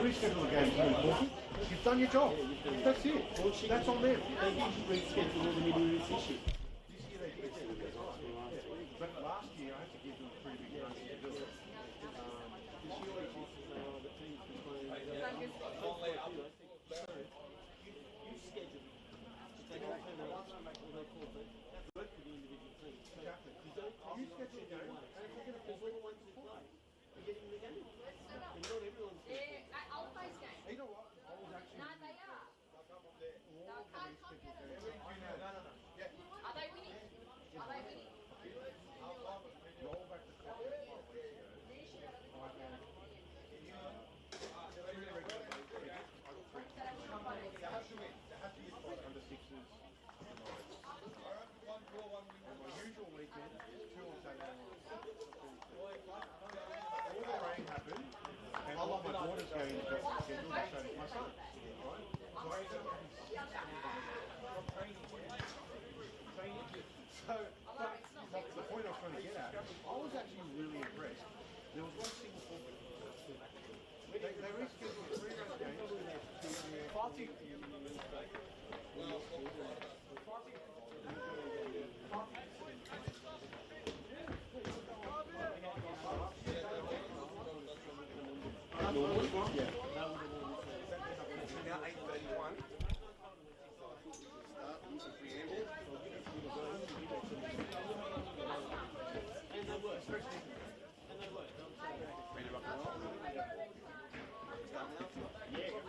reschedule the game is very important. You've done your job. That's it. That's on them. They did reschedule all the midweek this year. This year they did. But last year I had to give them a pretty big run to do it. This year they did the teams between. You schedule. They don't have a lot to make all their corporate. Work for the individual teams. Exactly. You don't schedule the game. Because all the ones who play are getting the game. And not everyone's getting it. I'll face game. You know what? I was actually... No, they are. No. Yeah. Are they winning? Are they winning? Roll back the clock 5 weeks ago. I found... They have to win. They have to win like under sixes. And my usual weekend is 2 on Saturday night. All the rain happened, and all of my daughter's going to got the schedule to show my son. Right? So I ended up having 6 So, the point I was trying to get at, I was actually really impressed. There was one single forward. They rescheduled 3 round games. Yeah. Now 8:31. Start with the preamble. And they work. And they work. Ready to rock and roll? Start now? Yeah.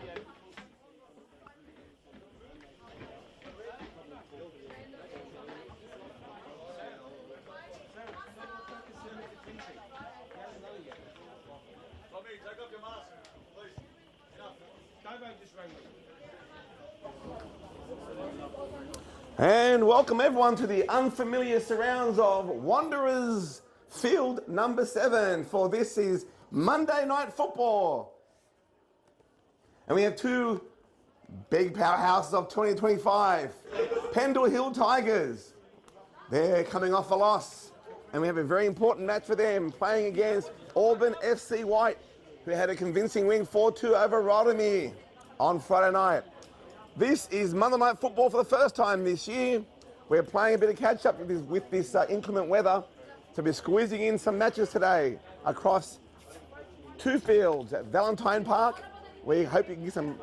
Tommy, take off your mask, please. Enough. Davo just rang me. And welcome everyone to the unfamiliar surrounds of Wanderers Field number 7, for this is Monday Night Football. And we have 2 big powerhouses of 2025. Pendle Hill Tigers. They're coming off a loss. And we have a very important match for them, playing against Auburn FC White, who had a convincing win 4-2 over Rothermere on Friday night. This is Monday Night Football for the first time this year. We're playing a bit of catch-up with this inclement weather to be squeezing in some matches today across 2 fields at Valentine Park. We hope you can get some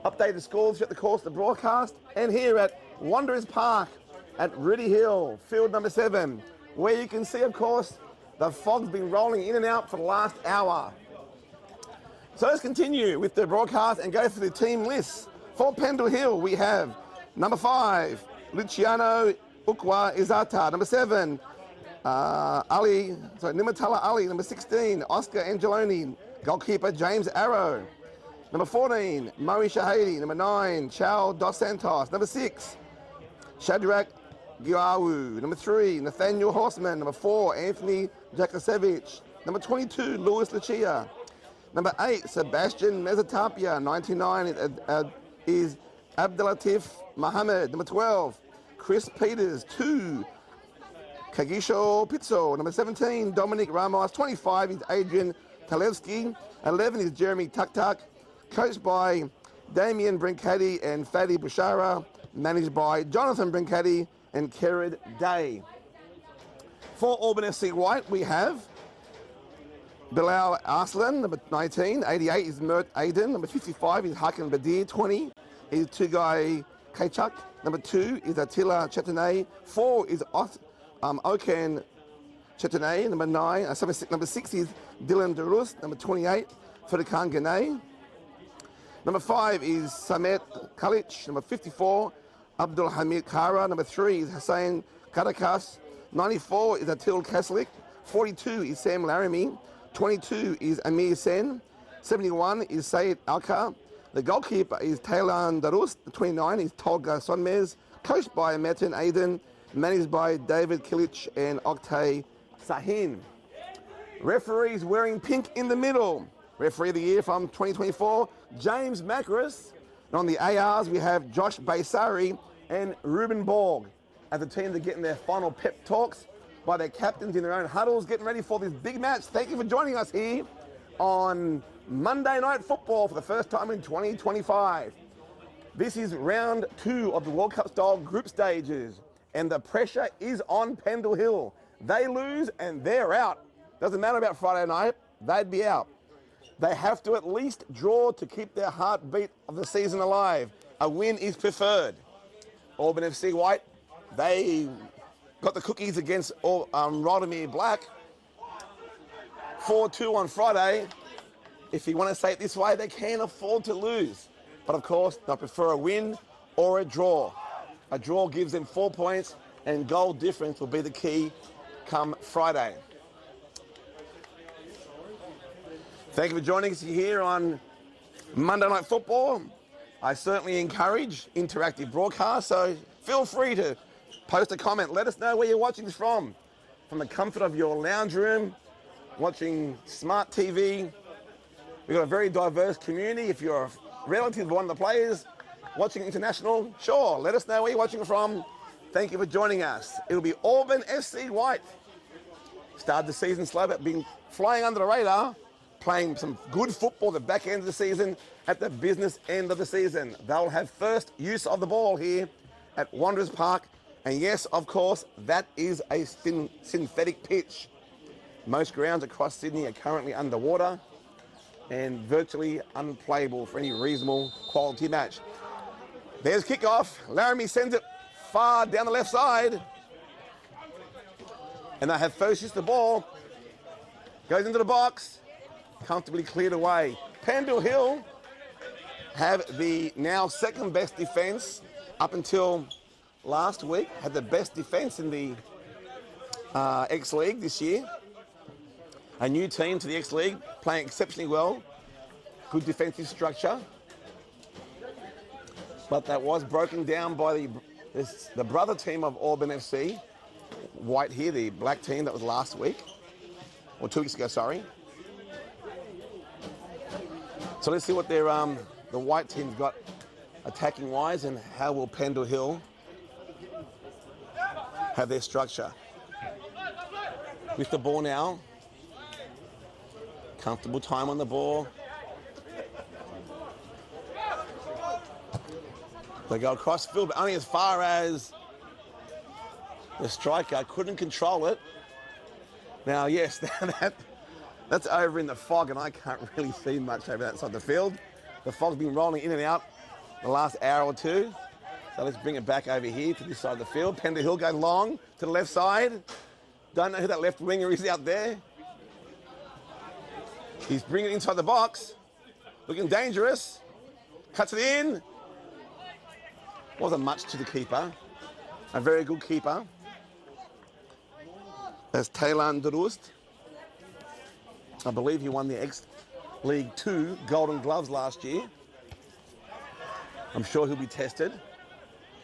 updated scores throughout the course of the broadcast, and here at Wanderers Park at Riddy Hill, field number 7, where you can see, of course, the fog's been rolling in and out for the last hour. So let's continue with the broadcast and go for the team lists. For Pendle Hill, we have number 5, Luciano Ukwa Izata. Number 7, Nimatala Ali. Number 16, Oscar Angeloni. Goalkeeper James Arrow. Number 14, Murray Shahidi. Number 9, Chao Dos Santos. Number 6, Shadrach Giawu. Number 3, Nathaniel Horseman. Number 4, Anthony Jakasevich. Number 22, Louis Lucia. Number 8, Sebastian Mezatapia. 99 is Abdelatif Mohammed. Number 12, Chris Peters. 2, Kagisho Pizzo. Number 17, Dominic Ramos. 25 is Adrian Talevsky. 11 is Jeremy Tuktuk. Coached by Damien Brincati and Fadi Bushara. Managed by Jonathan Brincati and Kerrid Day. For Auburn FC White, we have Bilal Arslan, number 19. 88 is Mert Aiden. Number 55 is Hakan Badir. 20 is Tugai Kachuk. Number 2 is Attila Chetanay. 4 is Okan Chetanay. Number 6 is Dylan Darus. Number 28, Furkan Ganay. Number 5 is Samet Kalic. Number 54, Abdul Hamid Kara. Number 3 is Hussein Karakas. 94 is Atil Kaslik. 42 is Sam Laramie. 22 is Amir Sen. 71 is Sayed Alka. The goalkeeper is Taylan Darus. 29 is Tolga Sonmez. Coached by Metin Aiden. Managed by David Kilic and Oktay Sahin. Referees wearing pink in the middle. Referee of the year from 2024, James Macris. And on the ARs, we have Josh Baysari and Ruben Borg as the teams are getting their final pep talks by their captains in their own huddles, getting ready for this big match. Thank you for joining us here on Monday Night Football for the first time in 2025. This is round 2 of the World Cup style group stages, and the pressure is on Pendle Hill. They lose and they're out. Doesn't matter about Friday night, they'd be out. They have to at least draw to keep their heartbeat of the season alive. A win is preferred. Auburn FC White, they got the cookies against Rodemere Black. 4-2 on Friday. If you want to say it this way, they can afford to lose. But of course, they prefer a win or a draw. A draw gives them 4 points, and goal difference will be the key come Friday. Thank you for joining us here on Monday Night Football. I certainly encourage interactive broadcasts, so feel free to post a comment. Let us know where you're watching this from the comfort of your lounge room, watching smart TV. We've got a very diverse community. If you're a relative of one of the players watching international, sure, let us know where you're watching from. Thank you for joining us. It'll be Auburn FC White. Started the season slow, but been flying under the radar, playing some good football at the back end of the season, at the business end of the season. They'll have first use of the ball here at Wanderers Park. And yes, of course, that is a synthetic pitch. Most grounds across Sydney are currently underwater and virtually unplayable for any reasonable quality match. There's kickoff. Laramie sends it far down the left side. And they have first use of the ball. Goes into the box. Comfortably cleared away. Pendle Hill have the now second best defence up until last week. Had the best defence in the X-League this year. A new team to the X-League, playing exceptionally well. Good defensive structure. But that was broken down by the brother team of Auburn FC. White here, the black team that was last week. Or 2 weeks ago, sorry. So let's see what their the white team's got attacking wise, and how will Pendle Hill have their structure. With the ball now. Comfortable time on the ball. They go across the field, but only as far as the striker couldn't control it. Now, yes, that's over in the fog, and I can't really see much over that side of the field. The fog's been rolling in and out the last hour or two. So let's bring it back over here to this side of the field. Pendle Hill goes long to the left side. Don't know who that left winger is out there. He's bringing it inside the box. Looking dangerous. Cuts it in. Wasn't much to the keeper. A very good keeper. That's Taylor Durust. I believe he won the X-League 2 Golden Gloves last year. I'm sure he'll be tested.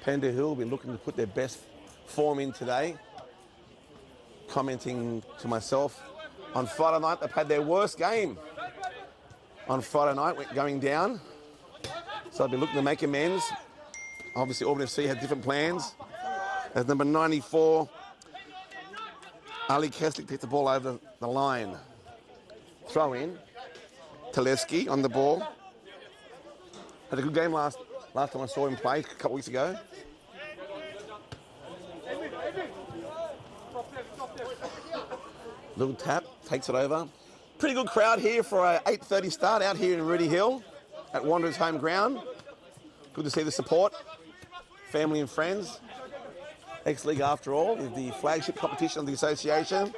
Pendle Hill will be looking to put their best form in today. Commenting to myself, on Friday night, they've had their worst game. On Friday night, going down. So I'll be looking to make amends. Obviously, Auburn FC had different plans. As number 94, Ali Keslik takes the ball over the line. Throw in. Talevsky on the ball. Had a good game last time I saw him play, a couple weeks ago. Little tap, takes it over. Pretty good crowd here for a 8:30 start out here in Rudy Hill at Wanderers home ground. Good to see the support. Family and friends. X-League, after all, is the flagship competition of the association.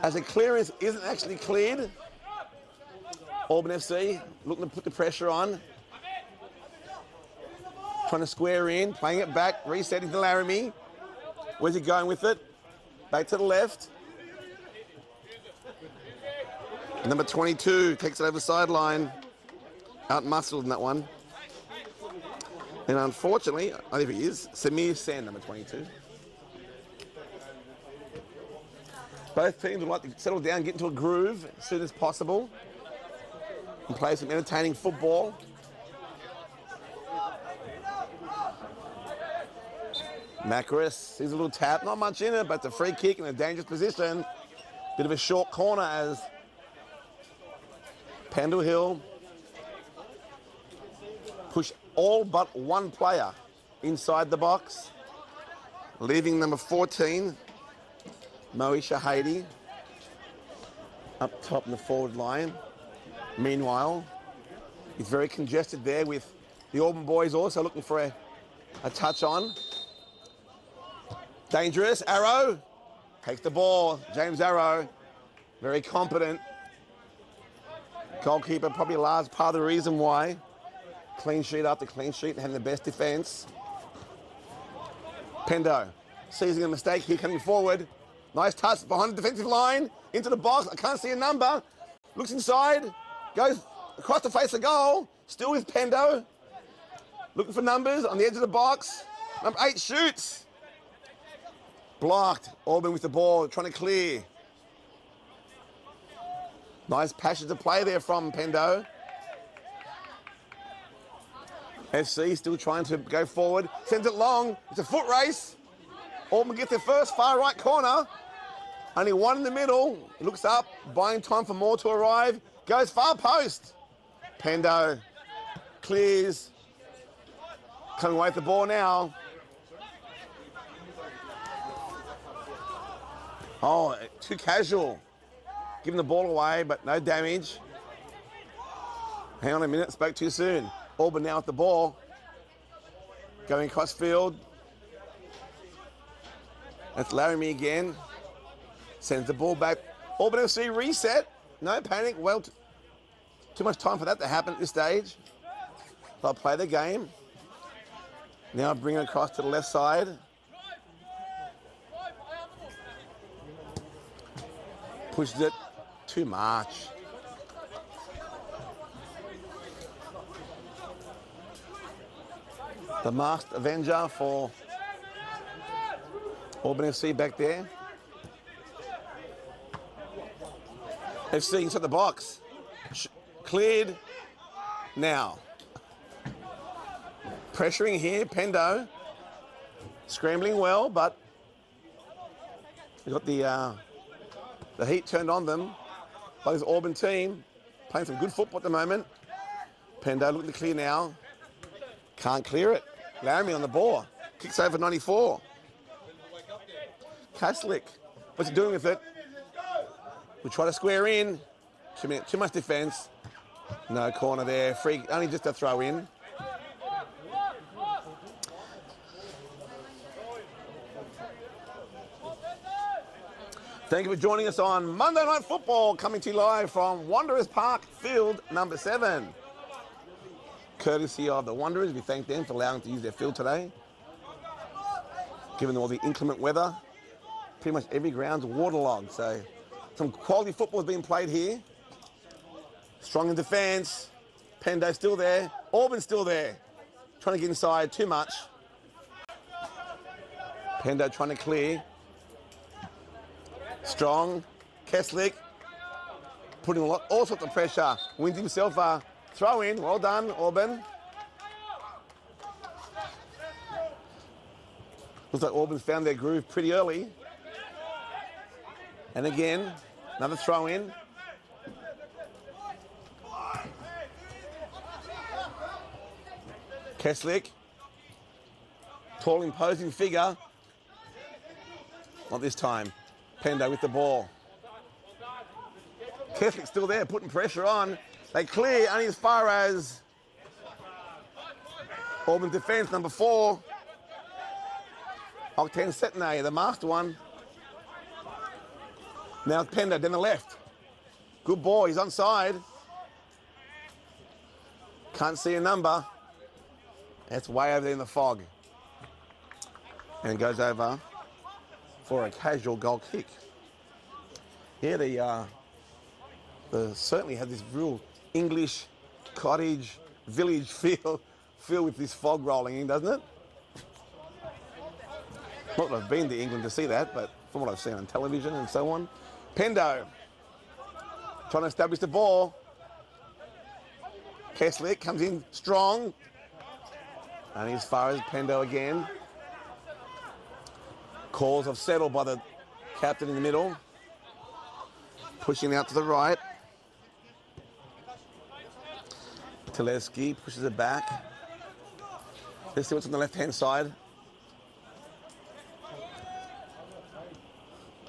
As a clearance isn't actually cleared, Auburn FC looking to put the pressure on. Trying to square in, playing it back, resetting to Laramie. Where's he going with it? Back to the left. Number 22 takes it over the sideline. Out-muscled in that one. And unfortunately, I think he is, Samir Sen, number 22. Both teams would like to settle down, get into a groove as soon as possible, and play some entertaining football. Macris sees a little tap, not much in it, but it's a free kick in a dangerous position. Bit of a short corner as Pendle Hill push all but one player inside the box, leaving number 14, Moe Shahidi, up top in the forward line. Meanwhile, it's very congested there with the Auburn boys also looking for a touch on. Dangerous, Arrow takes the ball. James Arrow, very competent. Goalkeeper, probably a large part of the reason why. Clean sheet after clean sheet and having the best defence. Pendo, seizing a mistake here, coming forward. Nice touch behind the defensive line, into the box. I can't see a number. Looks inside, goes across the face of goal. Still with Pendo. Looking for numbers on the edge of the box. Number 8 shoots. Blocked. Auburn with the ball, trying to clear. Nice passage of play there from Pendo. FC still trying to go forward. Sends it long. It's a foot race. Auburn gets their first far right corner. Only one in the middle. Looks up, buying time for more to arrive. Goes far post. Pendo clears. Coming away with the ball now. Oh, too casual. Giving the ball away, but no damage. Hang on a minute, spoke too soon. Auburn now with the ball. Going across field. That's Laramie again. Sends the ball back. Auburn FC reset. No panic. Well, too much time for that to happen at this stage. They'll play the game. Now bring it across to the left side. Pushes it too much. The masked Avenger for Auburn FC back there. FC inside the box. Cleared now. Pressuring here, Pendo. Scrambling well, but they got the heat turned on them by this Auburn team. Playing some good football at the moment. Pendo looking to clear now. Can't clear it. Laramie on the ball. Kicks over 94. Kaslik. What's he doing with it? We try to square in. Too much defence. No corner there. Free, only just a throw in. Thank you for joining us on Monday Night Football, coming to you live from Wanderers Park, field number 7. Courtesy of the Wanderers, we thank them for allowing to use their field today. Given all the inclement weather, pretty much every ground's waterlogged, so some quality football is being played here. Strong in defence. Pendo still there. Auburn still there. Trying to get inside too much. Pendo trying to clear. Strong. Keslick putting all sorts of pressure. Wins himself a throw in. Well done, Auburn. Looks like Auburn found their groove pretty early. And again, another throw in. Keslick. Tall, imposing figure. Not this time. Pendo with the ball. Keslick still there, putting pressure on. They clear only as far as Auburn defence, number 4. Octane Setnay, the master one. Now Pendo down the left. Good ball, he's onside. Can't see a number. That's way over there in the fog. And it goes over for a casual goal kick. Here they certainly have this real English cottage village feel with this fog rolling in, doesn't it? Not that I've been to England to see that, but from what I've seen on television and so on. Pendo trying to establish the ball. Keslick comes in strong. And as far as Pendo again. Calls have settled by the captain in the middle. Pushing out to the right. Telesky pushes it back. Let's see what's on the left-hand side.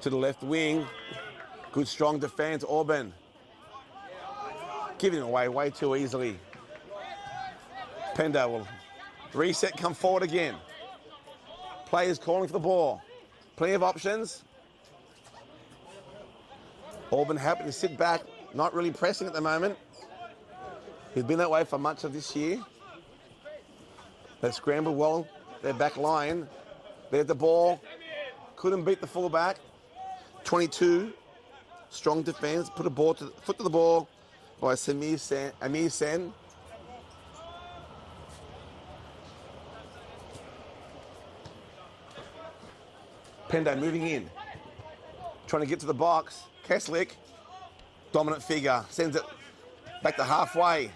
To the left wing. Good strong defense, Auburn. Giving away way too easily. Pendle will reset, come forward again. Players calling for the ball. Plenty of options. Auburn happy to sit back, not really pressing at the moment. He's been that way for much of this year. They scramble well, their back line. There's the ball. Couldn't beat the fullback. 22. Strong defense. Put a ball to foot to the ball by Amir Sen. Pendle moving in. Trying to get to the box. Keslick, dominant figure, sends it back to halfway.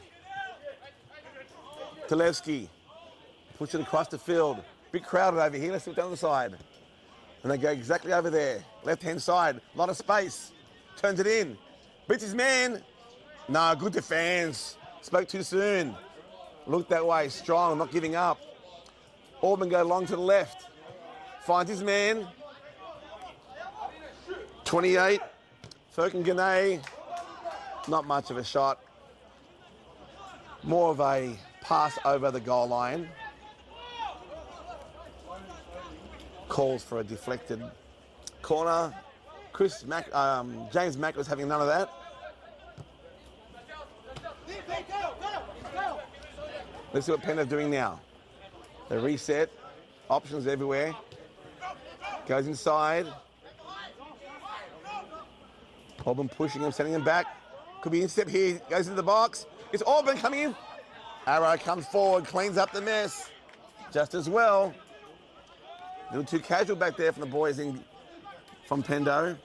Televsky, push it across the field. Bit crowded over here, let's sit down the side. And they go exactly over there. Left-hand side, a lot of space. Turns it in, beats his man. No, good defense. Spoke too soon. Looked that way, strong, not giving up. Auburn go long to the left. Finds his man. 28. Firkin Gane, not much of a shot. More of a pass over the goal line. Calls for a deflected corner. James Mack was having none of that. Let's see what Penn are doing now. They reset. Options everywhere. Goes inside. Auburn pushing him, sending him back. Could be instep here. Goes into the box. It's Auburn coming in. Arrow comes forward, cleans up the mess. Just as well. A little too casual back there from the boys from Pendle.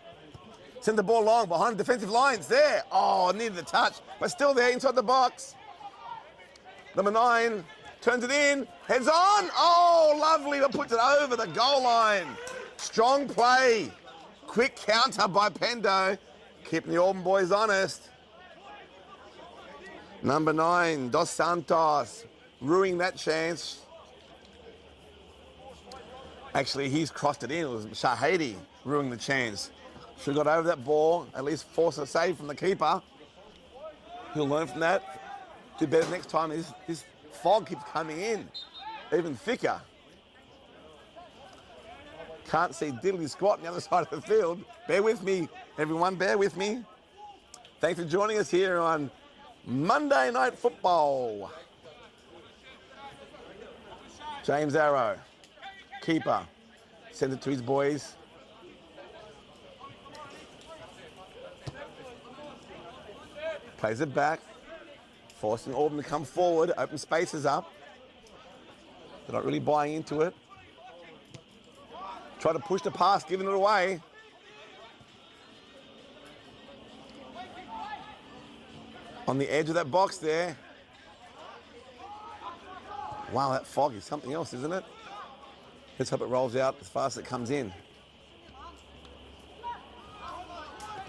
Send the ball long behind the defensive lines. There. Oh, needed a touch, but still there inside the box. Number 9 turns it in. Heads on. Oh, lovely, but puts it over the goal line. Strong play. Quick counter by Pendle. Keeping the Auburn boys honest. Number 9, Dos Santos, ruining that chance. Actually, he's crossed it in. It was Shahidi ruining the chance. Should have got over that ball, at least force a save from the keeper. He'll learn from that. Do better next time. This fog keeps coming in, even thicker. Can't see diddly squat on the other side of the field. Bear with me, everyone, bear with me. Thanks for joining us here on Monday Night Football. James Arrow, keeper, sends it to his boys. Plays it back, forcing Auburn to come forward, open spaces up. They're not really buying into it. Try to push the pass, giving it away. On the edge of that box there. Wow, that fog is something else, isn't it? Let's hope it rolls out as fast as it comes in.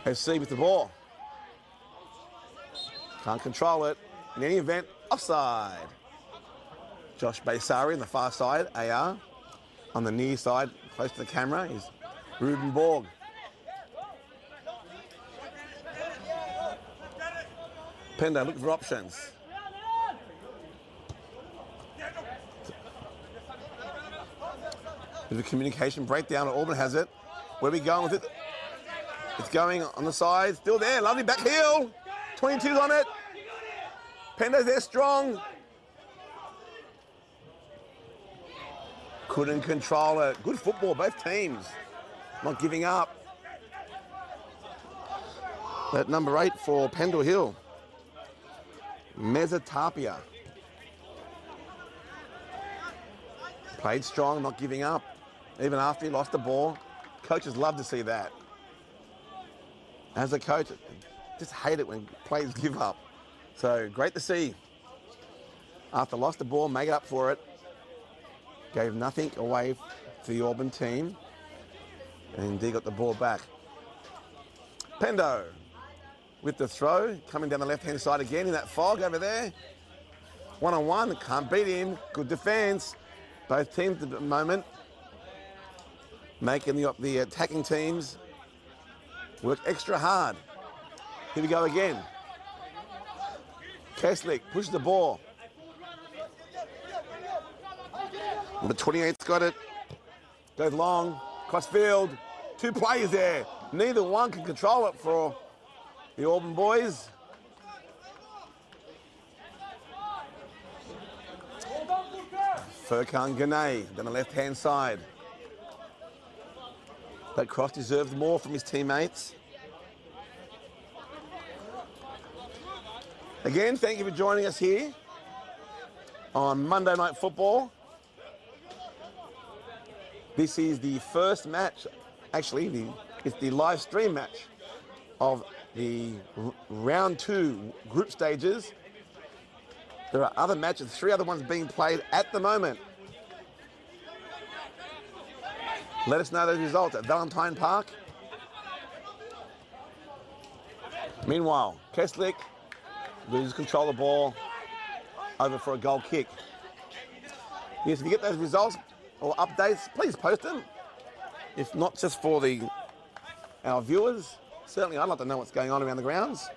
FC with the ball. Can't control it. In any event, offside. Josh Baysari on the far side, AR. On the near side, close to the camera, is Ruben Borg. Pendle looking for options. There's a communication breakdown. Auburn has it. Where are we going with it? It's going on the side. Still there. Lovely back heel. 22's on it. Pendle's there strong. Couldn't control it. Good football, both teams. Not giving up. That number 8 for Pendle Hill. Mesotapia. Played strong, not giving up. Even after he lost the ball. Coaches love to see that. As a coach, just hate it when players give up. So great to see. After lost the ball, make up for it. Gave nothing away to the Auburn team. And indeed got the ball back. Pendle with the throw, coming down the left-hand side again in that fog over there. One-on-one, can't beat him. Good defense. Both teams at the moment making the attacking teams work extra hard. Here we go again. Keslick pushes the ball. Number 28's got it. Goes long, cross field. 2 players there. Neither one can control it for the Auburn boys. Furkan Gane down the left-hand side. That cross deserves more from his teammates. Again, thank you for joining us here on Monday Night Football. This is the first match, actually, it's the live stream match of the round 2 group stages. There are other matches, 3 other ones being played at the moment. Let us know those results at Valentine Park. Meanwhile, Keslick loses control of the ball, over for a goal kick. Yes, if you get those results or updates, please post them. If not just for our viewers, certainly I'd like to know what's going on around the grounds.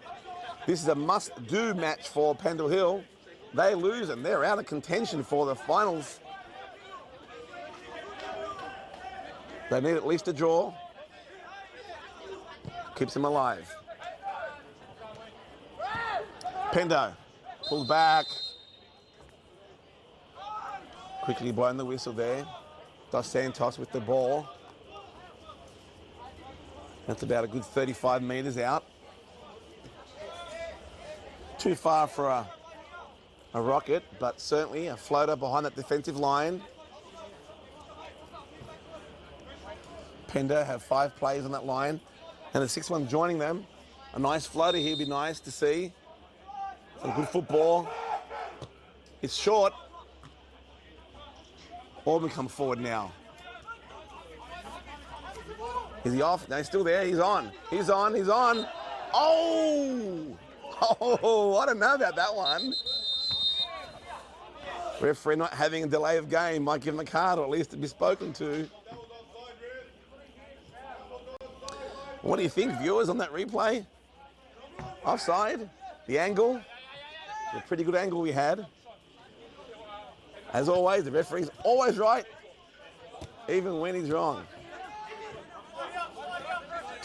This is a must-do match for Pendle Hill. They lose and they're out of contention for the finals. They need at least a draw. Keeps them alive. Pendo pulls back. Quickly blowing the whistle there. Dos Santos with the ball. That's about a good 35 metres out. Too far for a rocket, but certainly a floater behind that defensive line. Pendo have 5 players on that line, and the 6th one joining them. A nice floater here would be nice to see. Some good football. It's short. Auburn come forward now. Is he off? No, he's still there. He's on. He's on. He's on. Oh! Oh, I don't know about that one. Referee not having a delay of game might give him a card, or at least to be spoken to. What do you think, viewers, on that replay? Offside? The angle? The pretty good angle we had. As always, the referee's always right, even when he's wrong.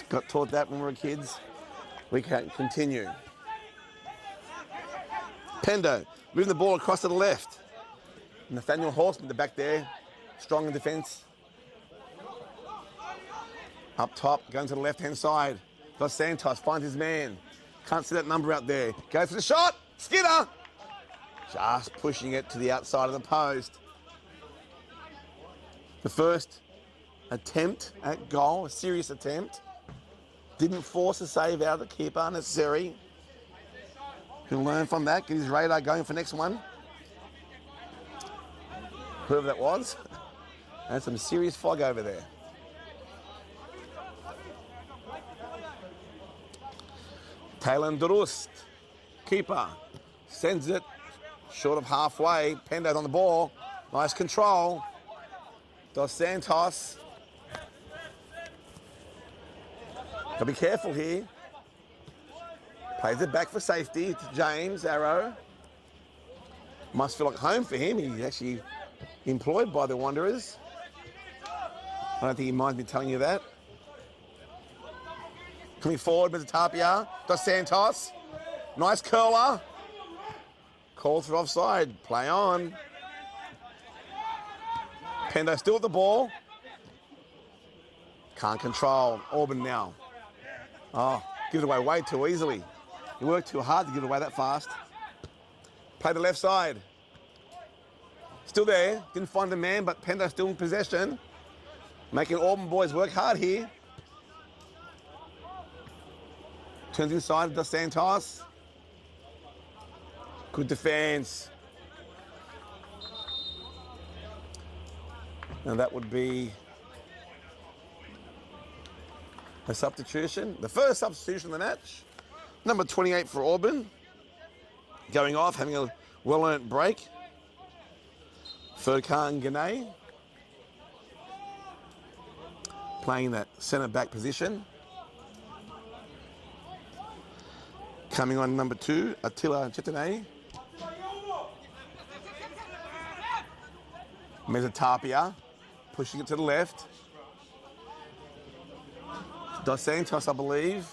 Got taught that when we were kids. We can continue. Pendo moving the ball across to the left. Nathaniel Horseman, the back there, strong in defence. Up top, going to the left-hand side. Dos Santos finds his man. Can't see that number out there. Goes for the shot. Skinner! Just pushing it to the outside of the post. The first attempt at goal, a serious attempt. Didn't force a save out of the keeper, unnecessary. Can learn from that, get his radar going for next one. Whoever that was. And some serious fog over there. Taylor Durust, keeper, sends it short of halfway. Pendo on the ball, nice control. Dos Santos. Gotta be careful here. Plays it back for safety to James Arrow. Must feel like home for him. He's actually employed by the Wanderers. I don't think he minds me telling you that. Coming forward with Tapia. Dos Santos. Nice curler. Called for offside. Play on. Pendo still at the ball. Can't control. Auburn now. Oh, give it away way too easily. He worked too hard to give it away that fast. Play the left side. Still there. Didn't find the man, but Pendo still in possession. Making Auburn boys work hard here. Turns inside Dos Santos. Good defense. And that would be a substitution. The first substitution of the match. Number 28 for Auburn. Going off, having a Well-earned break. Furkan Gane playing that centre-back position. Coming on number 2, Attila Chetane. Mesotapia pushing it to the left. Dos Santos, I believe.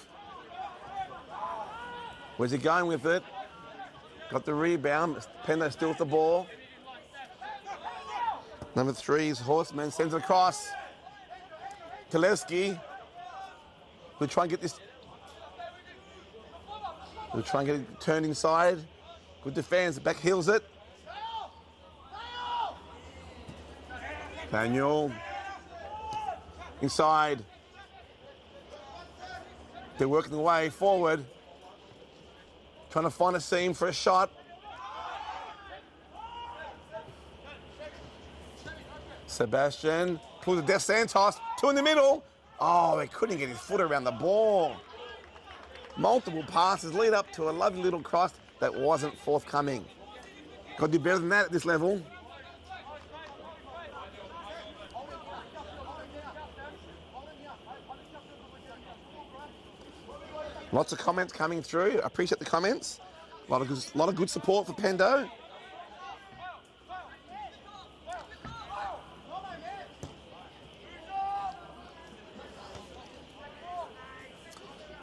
Where's he going with it? Got the rebound. Pendle still with the ball. Number 3's Horseman sends it across. Talevski. We'll try and get this. We'll try and get it turned inside. Good defense. Back heels it. Daniel. Inside. They're working their way forward. Trying to find a seam for a shot. Sebastian pulls the Dos Santos. 2 in the middle. Oh, he couldn't get his foot around the ball. Multiple passes lead up to a lovely little cross that wasn't forthcoming. Got to do better than that at this level. Lots of comments coming through. I appreciate the comments. A lot of good support for Pendle.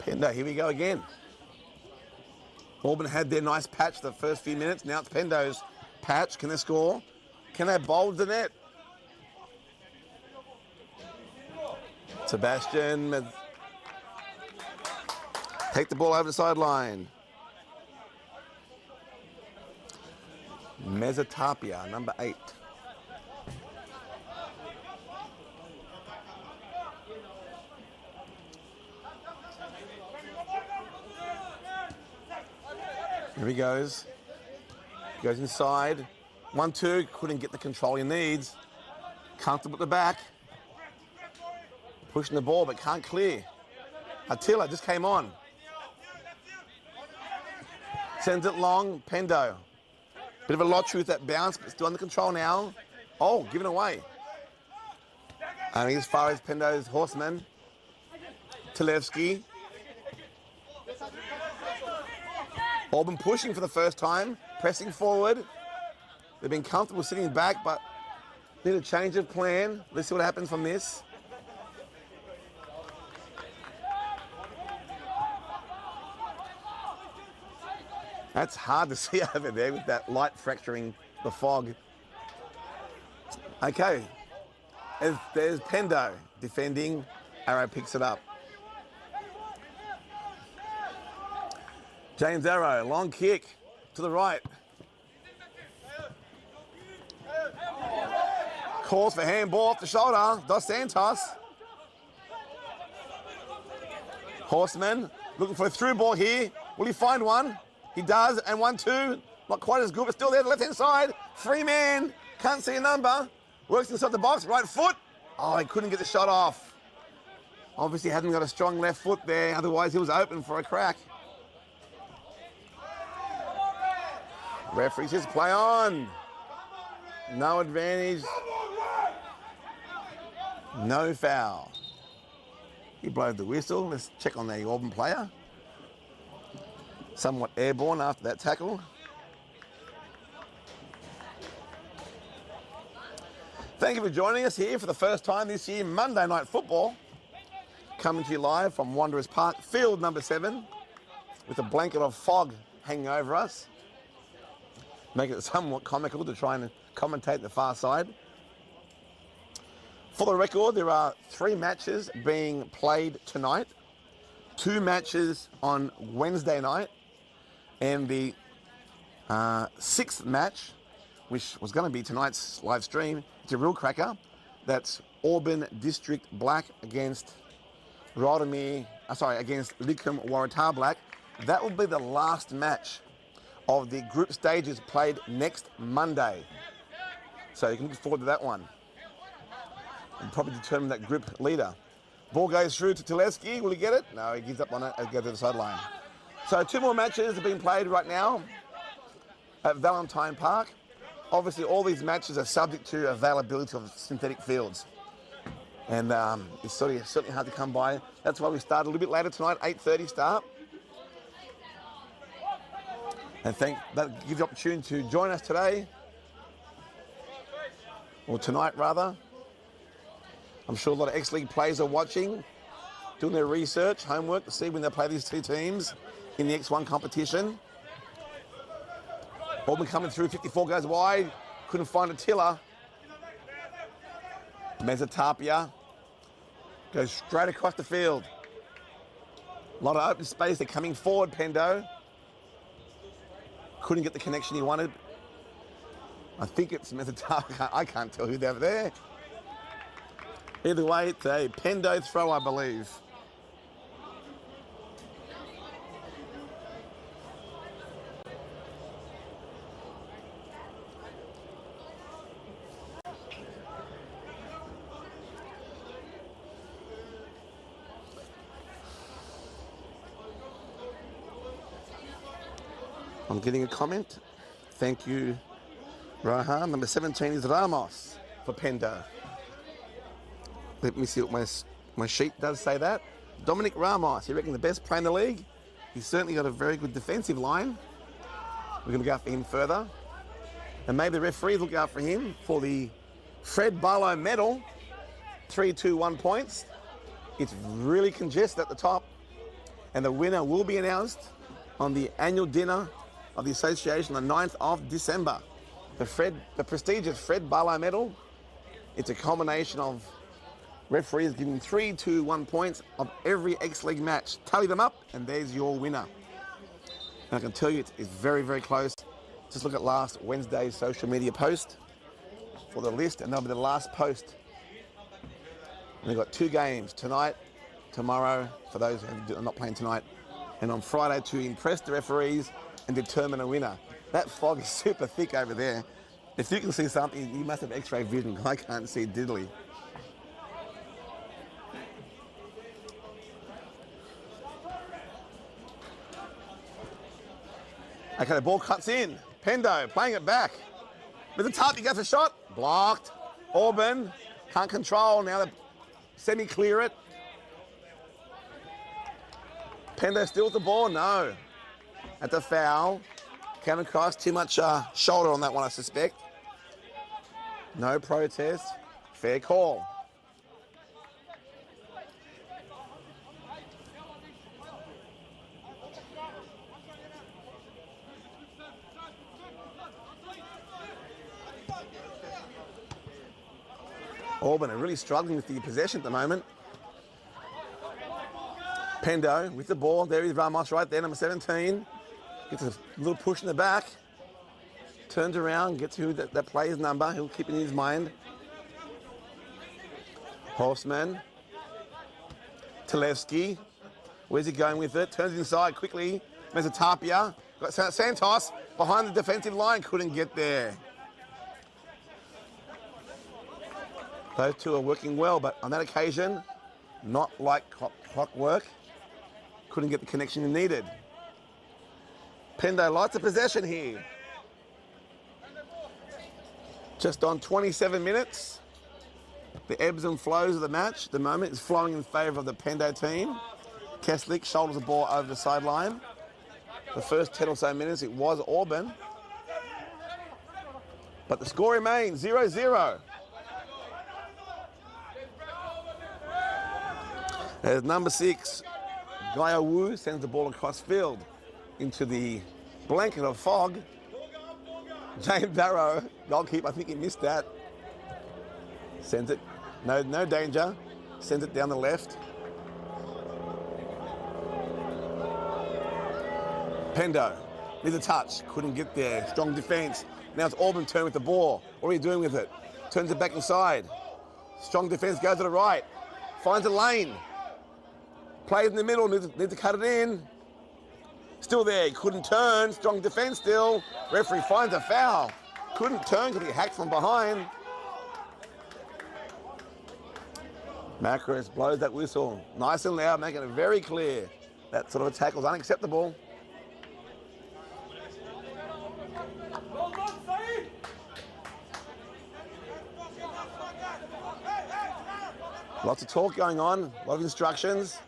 Pendle, here we go again. Auburn had their nice patch the first few minutes. Now it's Pendle's patch. Can they score? Can they bowl the net? Sebastian. Take the ball over the sideline. Mesotapia, number 8. Here he goes. Goes inside. 1-2, couldn't get the control he needs. Comfortable at the back. Pushing the ball, but can't clear. Attila just came on. Sends it long, Pendle. Bit of a lottery with that bounce, but still under control now. Oh, given away. And as far as Pendle's Horseman. Talevski. Auburn pushing for the first time, pressing forward. They've been comfortable sitting back, but need a change of plan. Let's see what happens from this. That's hard to see over there with that light fracturing the fog. Okay, there's Pendle defending. Arrow picks it up. James Arrow, long kick to the right. Calls for handball off the shoulder. Dos Santos. Horseman looking for a through ball here. Will he find one? He does, and 1-2. Not quite as good, but still there, the left-hand side. 3-man, can't see a number. Works inside the box, right foot. Oh, he couldn't get the shot off. Obviously hadn't got a strong left foot there, otherwise he was open for a crack. Referee says play on. No advantage. No foul. He blows the whistle. Let's check on the Auburn player. Somewhat airborne after that tackle. Thank you for joining us here for the first time this year, Monday Night Football. Coming to you live from Wanderers Park, field number 7, with a blanket of fog hanging over us. Make it somewhat comical to try and commentate the far side. For the record, there are 3 matches being played tonight. 2 matches on Wednesday night. And the 6th match, which was going to be tonight's live stream, it's a real cracker. That's Auburn District Black against against Lickum Waratah Black. That will be the last match of the group stages played next Monday. So you can look forward to that one. And probably determine that group leader. Ball goes through to Talevski. Will he get it? No, he gives up on it and goes to the sideline. So 2 more matches have been played right now. at Valentine Park. Obviously, all these matches are subject to availability of synthetic fields. And it's certainly hard to come by. That's why we start a little bit later tonight, 8:30 start. And that gives you opportunity to join us today, or tonight rather. I'm sure a lot of X-League players are watching, doing their research, homework to see when they play these two teams in the X1 competition. Auburn coming through, 54 goes wide, couldn't find a tiller. Mezzatapia goes straight across the field. A lot of open space, they're coming forward, Pendle. Couldn't get the connection he wanted. I think it's Mezzatapia, I can't tell who they're there. Either way, it's a Pendle throw, I believe. I'm getting a comment. Thank you, Rohan. Number 17 is Ramos for Pendle. Let me see what my sheet does say that. Dominic Ramos, you reckon the best player in the league? He's certainly got a very good defensive line. We're going to go after him further. And maybe the referees look out for him for the Fred Barlow medal. 3, 2, 1 points. It's really congested at the top. And the winner will be announced on the annual dinner of the association on the 9th of December. The prestigious Fred Barlow medal. It's a combination of referees giving 3, 2, 1 points of every X-League match. Tally them up, and there's your winner. And I can tell you it's very, very close. Just look at last Wednesday's social media post for the list, and that'll be the last post. And they've got 2 games, tonight, tomorrow, for those who are not playing tonight, and on Friday to impress the referees and determine a winner. That fog is super thick over there. If you can see something, you must have X-ray vision. I can't see diddly. Okay, the ball cuts in. Pendle playing it back. With the top, he gets a shot. Blocked. Auburn can't control. Now they semi-clear it. Pendle still with the ball. No. At the foul. Came across too much shoulder on that one, I suspect. No protest. Fair call. Auburn are really struggling with the possession at the moment. Pendle with the ball. There is Ramos right there, number 17. Gets a little push in the back. Turns around, gets who that player's number. He'll keep it in his mind. Horseman. Talevsky. Where's he going with it? Turns inside quickly. Mezzatapia. Got Santos behind the defensive line. Couldn't get there. Those two are working well, but on that occasion, not like clockwork. Couldn't get the connection he needed. Pendle lots of possession here. Just on 27 minutes. The ebbs and flows of the match at the moment is flowing in favour of the Pendle team. Keslick shoulders the ball over the sideline. The first 10 or so minutes, it was Auburn. But the score remains 0-0. As number 6, Gaia Wu sends the ball across field into the blanket of fog. James Barrow, goalkeeper, I think he missed that. Sends it, no danger. Sends it down the left. Pendle needs a touch, couldn't get there. Strong defence. Now it's Auburn turn with the ball. What are you doing with it? Turns it back inside. Strong defence, goes to the right. Finds a lane. Plays in the middle, needs to cut it in. Still there, he couldn't turn. Strong defence still. Referee finds a foul. Couldn't turn because he hacked from behind. Macros blows that whistle. Nice and loud, making it very clear. That sort of a tackle is unacceptable. Lots of talk going on, a lot of instructions.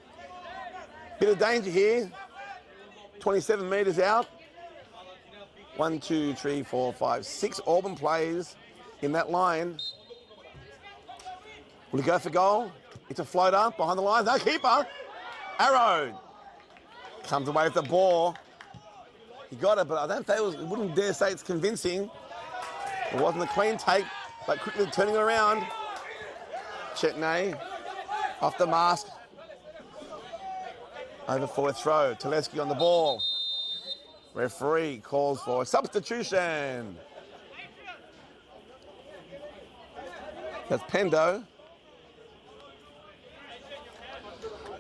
Bit of danger here. 27 metres out. 1, 2, 3, 4, 5, 6 Auburn players in that line. Will he go for goal? It's a floater behind the lines. No keeper. Arrow comes away with the ball. He got it, but I don't think wouldn't dare say it's convincing. It wasn't a clean take, but quickly turning it around. Chetney off the mask. Over for a throw. Telesky on the ball. Referee calls for a substitution. That's Pendle.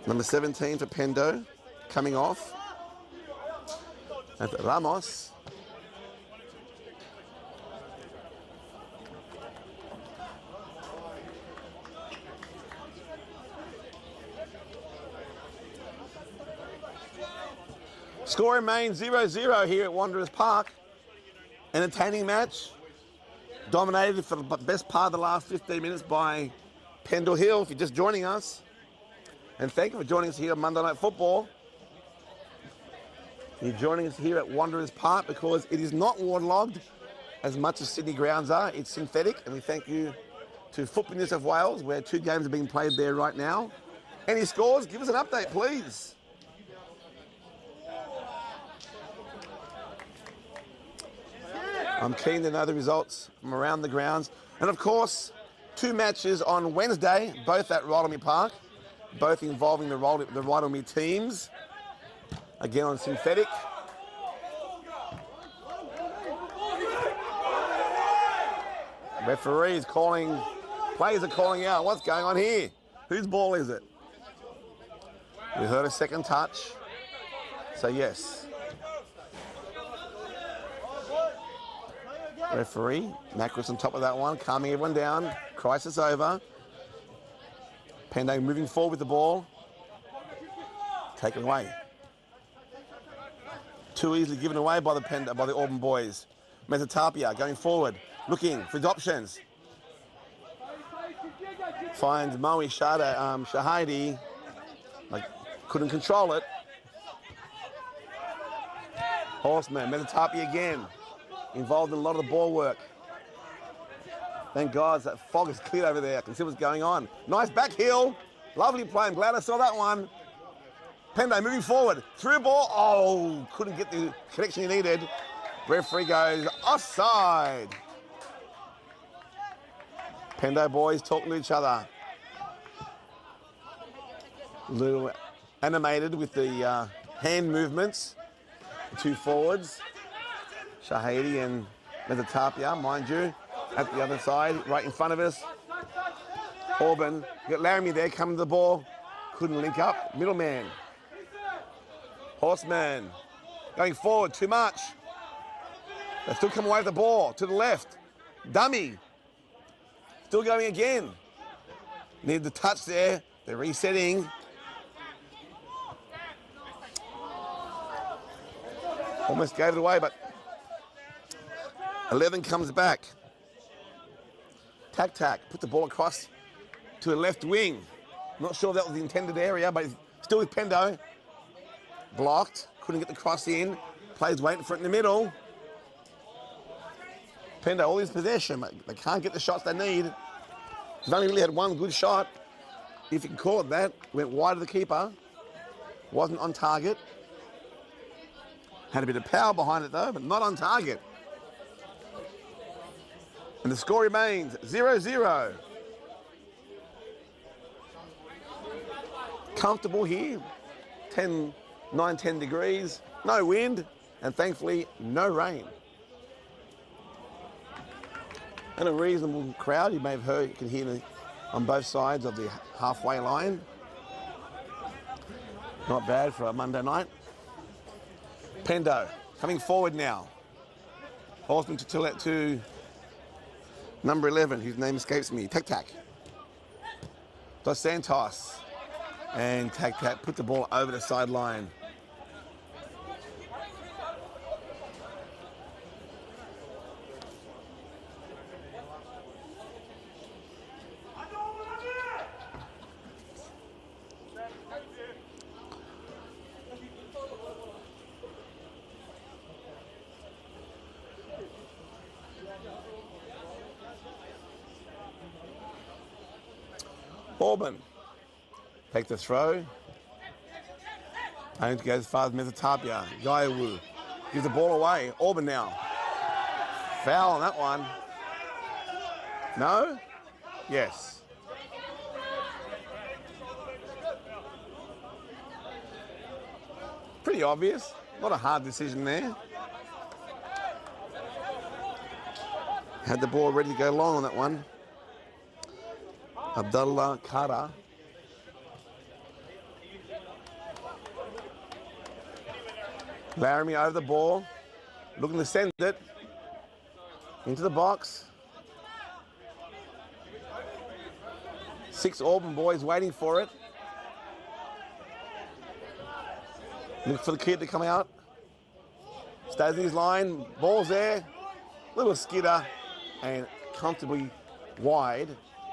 Number 17 for Pendle coming off. That's Ramos. Score remains 0-0 here at Wanderers Park. Entertaining match. Dominated for the best part of the last 15 minutes by Pendle Hill, if you're just joining us. And thank you for joining us here on Monday Night Football. You're joining us here at Wanderers Park because it is not waterlogged as much as Sydney grounds are. It's synthetic, and we thank you to Football New South Wales, where 2 games are being played there right now. Any scores? Give us an update, please. I'm keen to know the results from around the grounds. And of course, 2 matches on Wednesday, both at Rydalmere Park, both involving the Rydalmere teams. Again on synthetic. Referees calling, players are calling out. What's going on here? Whose ball is it? We heard a second touch. So yes. Referee, Macris on top of that one, calming everyone down. Crisis over. Pendle moving forward with the ball. Taken away. Too easily given away by the Auburn boys. Metatapia going forward, looking for his options. Finds Moe Shahidi. Couldn't control it. Horseman, Metatapia again. Involved in a lot of the ball work. Thank God that fog is cleared over there. I can see what's going on. Nice back heel. Lovely play. I'm glad I saw that one. Pendle moving forward. Through ball. Oh, couldn't get the connection he needed. Referee goes offside. Pendle boys talking to each other. A little animated with the hand movements. The 2 forwards. Shahidi and Metatapia, mind you, at the other side, right in front of us. Auburn, got Laramie there, coming to the ball. Couldn't link up. Middleman. Horseman. Going forward, too much. They still come away with the ball, to the left. Dummy. Still going again. Need the touch there. They're resetting. Almost gave it away, but 11 comes back. Tac, put the ball across to the left wing. Not sure if that was the intended area, but still with Pendle. Blocked, couldn't get the cross in. Players waiting for it in the middle. Pendle, all his possession, but they can't get the shots they need. They've only really had 1 good shot, if you can call it that. Went wide of the keeper. Wasn't on target. Had a bit of power behind it though, but not on target. And the score remains 0-0. Comfortable here. 9-10 degrees. No wind. And thankfully, no rain. And a reasonable crowd. You may have heard, you can hear me on both sides of the halfway line. Not bad for a Monday night. Pendle coming forward now. Horseman to number 11, whose name escapes me. Tac. Dos Santos. And Tac put the ball over the sideline. Auburn. Take the throw. And goes as far as Mezzatapia. Gaiwu gives the ball away. Auburn now. Foul on that one. No? Yes. Pretty obvious. Not a hard decision there. Had the ball ready to go long on that one. Abdullah Kara. Laramie over the ball. Looking to send it. Into the box. 6 Auburn boys waiting for it. Look for the kid to come out. Stays in his line. Ball's there. Little skidder and comfortably wide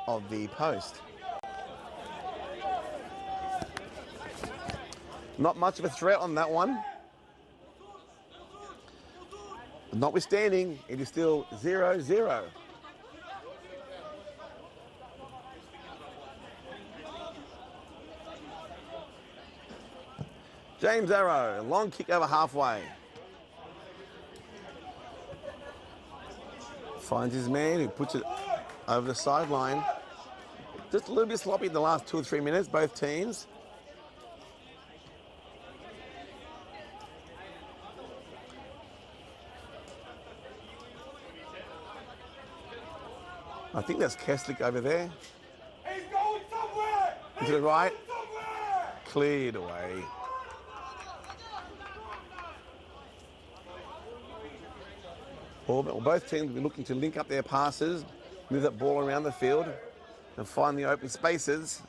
of the post. Not much of a threat on that one. Notwithstanding, it is still 0-0. James Arrow, long kick over halfway. Finds his man who puts it over the sideline. Just a little bit sloppy in the last 2 or 3 minutes, both teams. I think that's Keslick over there. He's going somewhere! To the right. Somewhere! Cleared away. Well, both teams will be looking to link up their passes, move that ball around the field, and find the open spaces.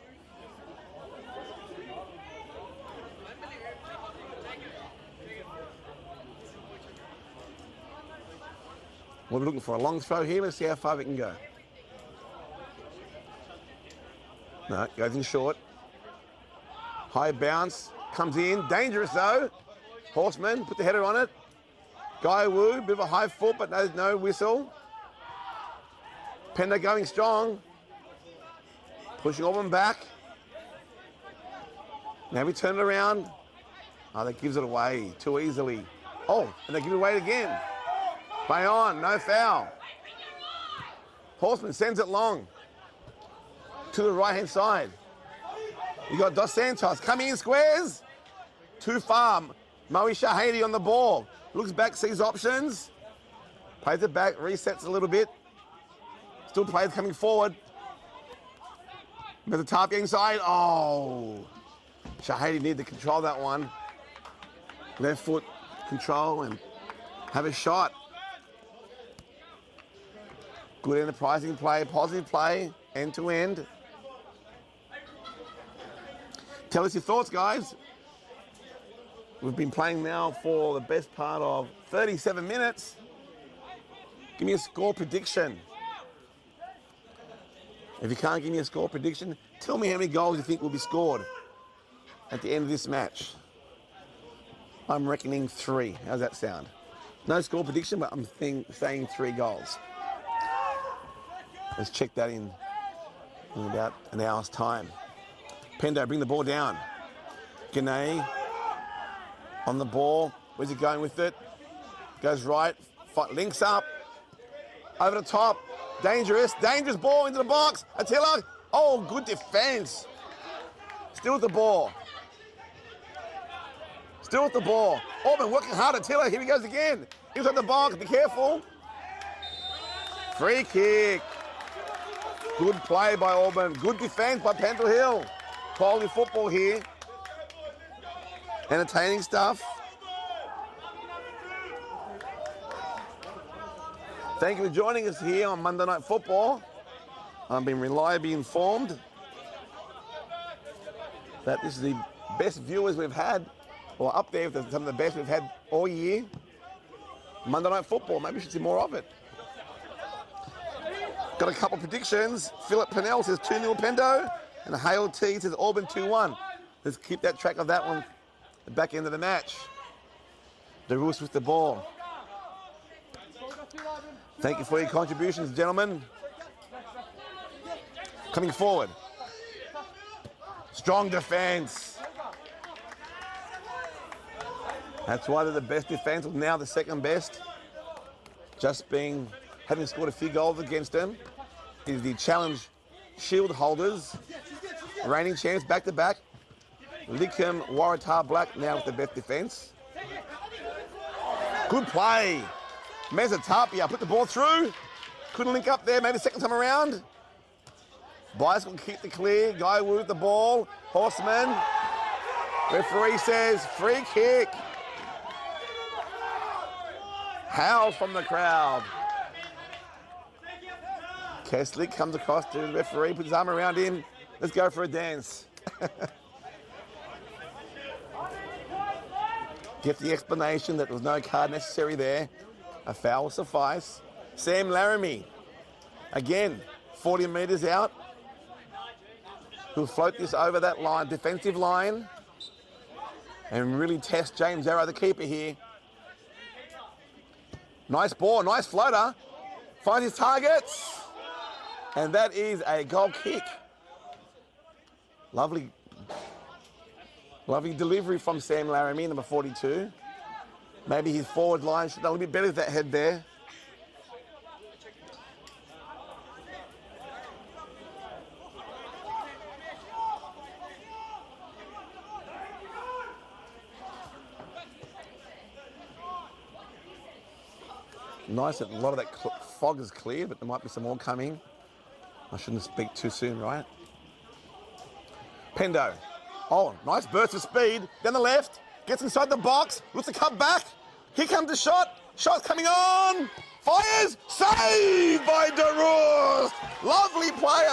We'll be looking for a long throw here. Let's see how far we can go. No, goes in short. High bounce, comes in. Dangerous though. Horseman, put the header on it. Gaiwu, bit of a high foot, but no whistle. Pendle going strong. Pushing Auburn back. Now we turn it around. Oh, that gives it away too easily. Oh, and they give it away again. Play on, no foul. Horseman sends it long to the right-hand side. You got Dos Santos coming in squares. Too far. Moe Shahidi on the ball. Looks back, sees options. Plays it back, resets a little bit. Still plays coming forward. With the top inside. Oh. Shahidi needed to control that one. Left foot control and have a shot. Good enterprising play, positive play, end to end. Tell us your thoughts, guys. We've been playing now for the best part of 37 minutes. Give me a score prediction. If you can't give me a score prediction, tell me how many goals you think will be scored at the end of this match. I'm reckoning 3. How's that sound? No score prediction, but I'm saying 3 goals. Let's check that in about an hour's time. Pendle, bring the ball down. Gane on the ball. Where's he going with it? Goes right, links up. Over the top. Dangerous ball into the box. Attila. Oh, good defense. Still with the ball. Still with the ball. Auburn working hard. Attila, here he goes again. Inside the box, be careful. Free kick. Good play by Auburn. Good defense by Pendle Hill. Quality football here. Entertaining stuff. Thank you for joining us here on Monday Night Football. I've been reliably informed that this is the best viewers we've had, or up there with some of the best we've had all year. Monday Night Football, maybe we should see more of it. Got a couple of predictions. Philip Pennell says 2-0 Pendo, and Hale T says Auburn 2-1. Let's keep that track of that one at the back end of the match. DeRoos with the ball. Thank you for your contributions, gentlemen. Coming forward. Strong defense. That's why they're the best defense, now the second best. Having scored a few goals against them, is the Challenge Shield holders. Reigning champs back to back. Lickham, Waratah Black now with the best defense. Good play. Mezzatapia put the ball through. Couldn't link up there, maybe second time around. Bicycle kick the clear. Guy with the ball. Horseman. Referee says free kick. Howls from the crowd. Keslick comes across to the referee, puts his arm around him. Let's go for a dance. Get the explanation that there was no card necessary there. A foul will suffice. Sam Laramie, again, 40 metres out. He'll float this over that line, defensive line, and really test James Arrow, the keeper here. Nice ball, nice floater. Finds his targets. And that is a goal kick. Lovely delivery from Sam Laramie, number 42. Maybe his forward line should have done a little bit better with that head there. Nice that a lot of that fog is clear, but there might be some more coming. I shouldn't speak too soon, right? Pendle. Oh, nice burst of speed. Down the left. Gets inside the box. Looks to cut back. Here comes the shot. Shot's coming on. Fires. Saved by DeRoos. Lovely play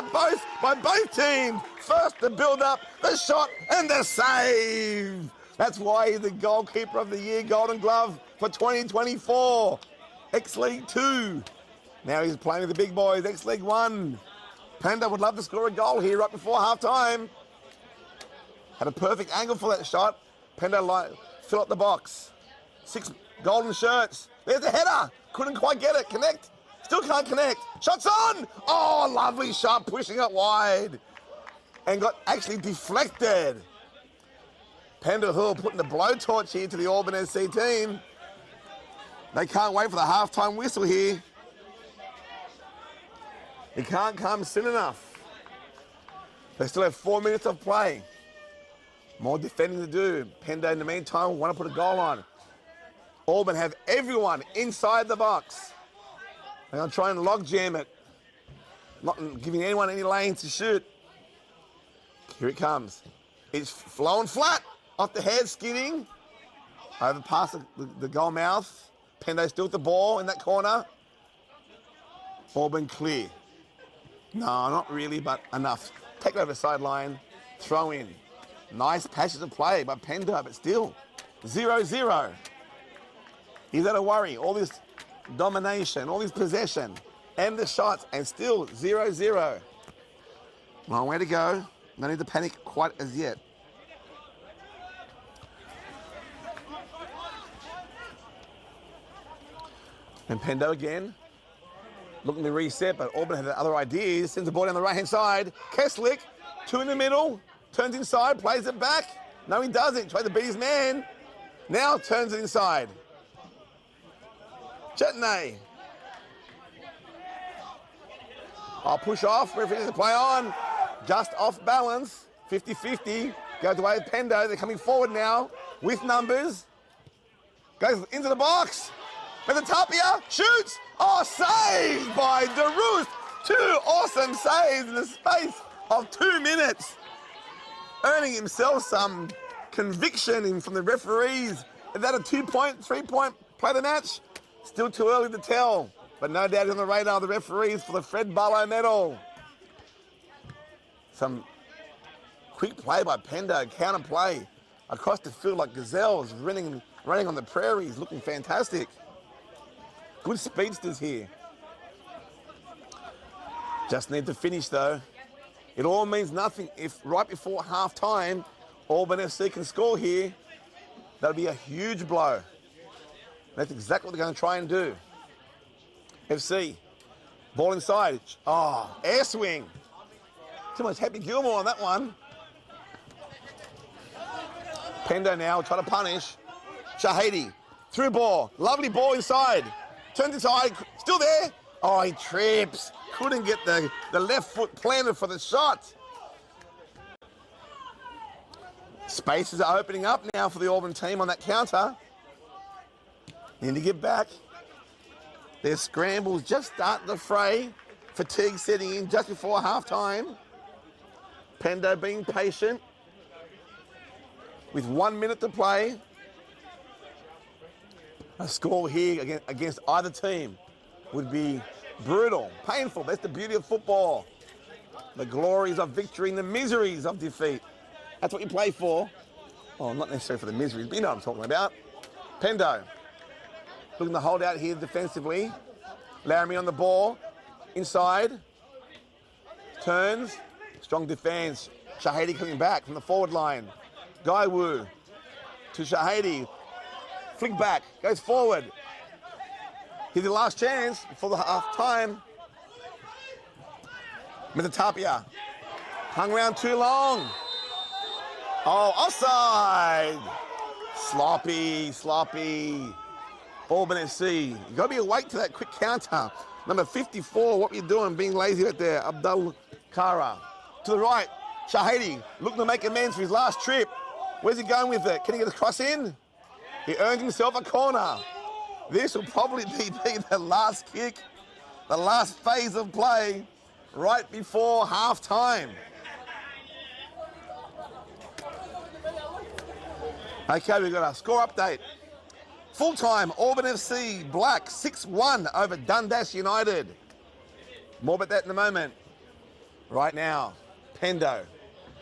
by both teams. First the build up, the shot, and the save. That's why he's the goalkeeper of the year, Golden Glove for 2024. X-League 2. Now he's playing with the big boys, X-League 1. Pendle would love to score a goal here right before half-time. Had a perfect angle for that shot. Pendle fill up the box. 6 golden shirts. There's a header. Couldn't quite get it. Connect. Still can't connect. Shots on. Oh, lovely shot, pushing it wide. And got actually deflected. Pendle Hill putting the blowtorch here to the Auburn SC team. They can't wait for the halftime whistle here. It can't come soon enough. They still have 4 minutes of play. More defending to do. Pendle in the meantime want to put a goal on. Auburn have everyone inside the box. They're going to try and log jam it. Not giving anyone any lanes to shoot. Here it comes. It's flowing flat off the head, skidding. Over past the goal mouth. Pendle still with the ball in that corner. Auburn clear. No, not really, but enough. Take it over the sideline, throw in. Nice passage of play by Pendle, but still 0-0. He's at a worry. All this domination, all this possession, and the shots, and still 0-0. Long way to go. No need to panic quite as yet. And Pendle again, looking to reset, but Auburn had other ideas. Sends the ball down the right-hand side. Keslick, 2 in the middle, turns inside, plays it back. No, he doesn't. Tries to beat his man. Now turns it inside. Chetney. I'll push off. Referee to play on. Just off balance. 50-50. Goes away with Pendle. They're coming forward now with numbers. Goes into the box. Mezzatapia shoots. Oh, saved by DeRoos. 2 awesome saves in the space of 2 minutes. Earning himself some conviction from the referees. Is that a 2-point, 3-point play of the match? Still too early to tell, but no doubt on the radar of the referees for the Fred Barlow medal. Some quick play by Pendle, counter play across the field like gazelles running on the prairies, looking fantastic. Good speedsters here. Just need to finish though. It all means nothing if right before half-time, Auburn FC can score here. That'll be a huge blow. That's exactly what they're going to try and do. FC, ball inside. Oh, air swing. Too much Happy Gilmore on that one. Pendle now trying to punish. Shahidi, through ball, lovely ball inside. Turns inside, still there. Oh, he trips. Couldn't get the left foot planted for the shot. Spaces are opening up now for the Auburn team on that counter. Need to get back. Their scrambles just starting to fray. Fatigue setting in just before halftime. Pendle being patient. With 1 minute to play. A score here against either team would be brutal, painful. That's the beauty of football. The glories of victory and the miseries of defeat. That's what you play for. Oh, not necessarily for the miseries, but you know what I'm talking about. Pendle looking to hold out here defensively. Laramie on the ball. Inside. Turns. Strong defense. Shahidi coming back from the forward line. Gaiwu to Shahidi. Flick back. Goes forward. Here's the last chance before the half time. Tapia hung around too long. Oh, offside. Sloppy. Auburn FC. You got to be awake to that quick counter. Number 54, what are you doing? Being lazy right there. Abdul Kara. To the right, Shahidi looking to make amends for his last trip. Where's he going with it? Can he get a cross in? He earned himself a corner. This will probably be the last kick, the last phase of play right before halftime. Okay, we've got a score update. Full time, Auburn FC Black 6-1 over Dundas United. More about that in a moment. Right now, Pendle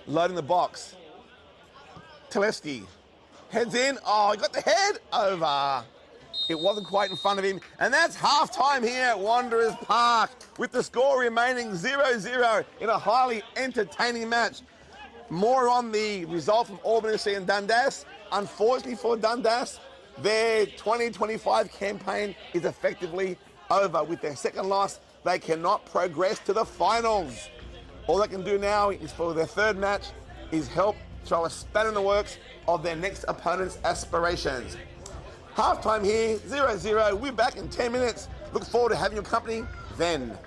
loading the box. Telesky heads in. Oh, he got the head over. It wasn't quite in front of him. And that's halftime here at Wanderers Park with the score remaining 0-0 in a highly entertaining match. More on the result from Auburn FC and Dundas. Unfortunately for Dundas, their 2025 campaign is effectively over. With their second loss, they cannot progress to the finals. All they can do now is for their third match is help throw a spanner in the works of their next opponent's aspirations. Halftime here, 0-0. We're back in 10 minutes. Look forward to having your company then.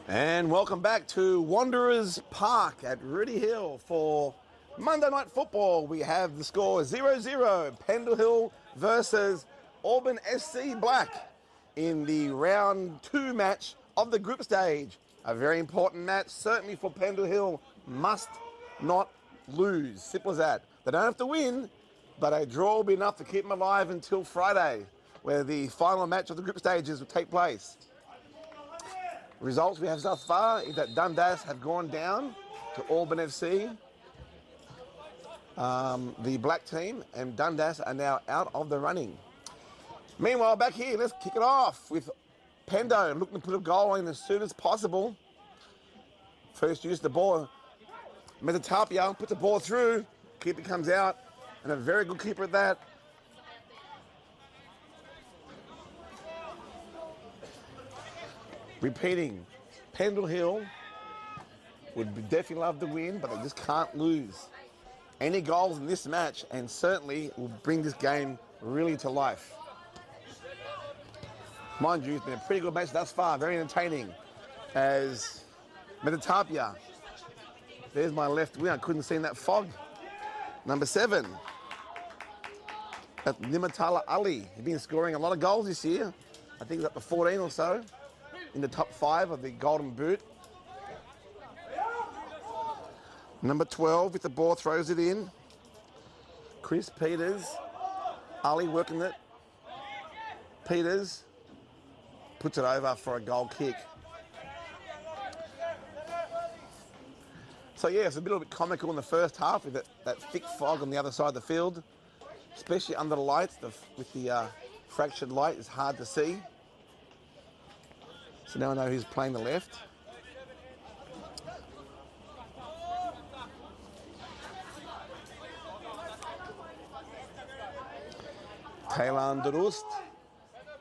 And welcome back to Wanderers Park at Rudy Hill for Monday Night Football. We have the score 0-0, Pendle Hill versus Auburn SC Black in the round 2 match of the group stage. A very important match, certainly for Pendle Hill. Must not lose. Simple as that. They don't have to win, but a draw will be enough to keep them alive until Friday, where the final match of the group stages will take place. Results we have thus far is that Dundas have gone down to Auburn FC, the black team, and Dundas are now out of the running. Meanwhile, back here, let's kick it off with Pendle looking to put a goal in as soon as possible. First use the ball. Metatapia puts the ball through. Keeper comes out, and a very good keeper at that. Repeating, Pendle Hill would definitely love to win, but they just can't lose. Any goals in this match, and certainly will bring this game really to life. Mind you, it's been a pretty good match thus far, very entertaining. As Metatapia, there's my left wing, I couldn't see in that fog. Number 7, at Nimatala Ali. He's been scoring a lot of goals this year. I think he's up to 14 or so in the top 5 of the Golden Boot. Number 12 with the ball, throws it in. Chris Peters, Ali working it. Peters puts it over for a goal kick. So yeah, it's a little bit comical in the first half with that thick fog on the other side of the field, especially under the lights. With the fractured light, it's hard to see. So now I know who's playing the left. Taylor Durust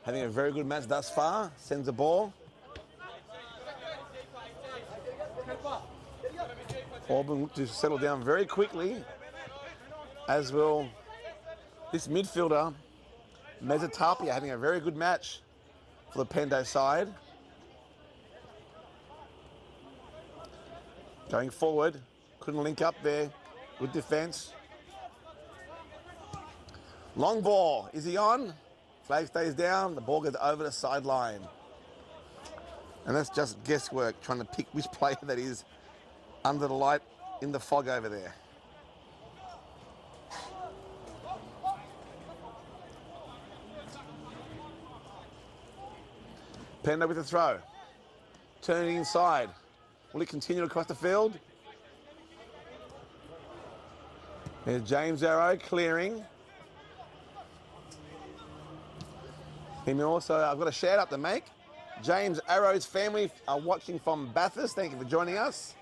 having a very good match thus far. Sends the ball. Auburn look to settle down very quickly, as will this midfielder, Mezzatapia, having a very good match for the Pendo side. Going forward, couldn't link up there. Good defense. Long ball, is he on? Flag stays down, the ball goes over the sideline. And that's just guesswork, trying to pick which player that is under the light in the fog over there. Pendo with the throw. Turning inside. Will he continue across the field? There's James Arrow clearing. And also, I've got a shout out to make. James Arrow's family are watching from Bathurst. Thank you for joining us.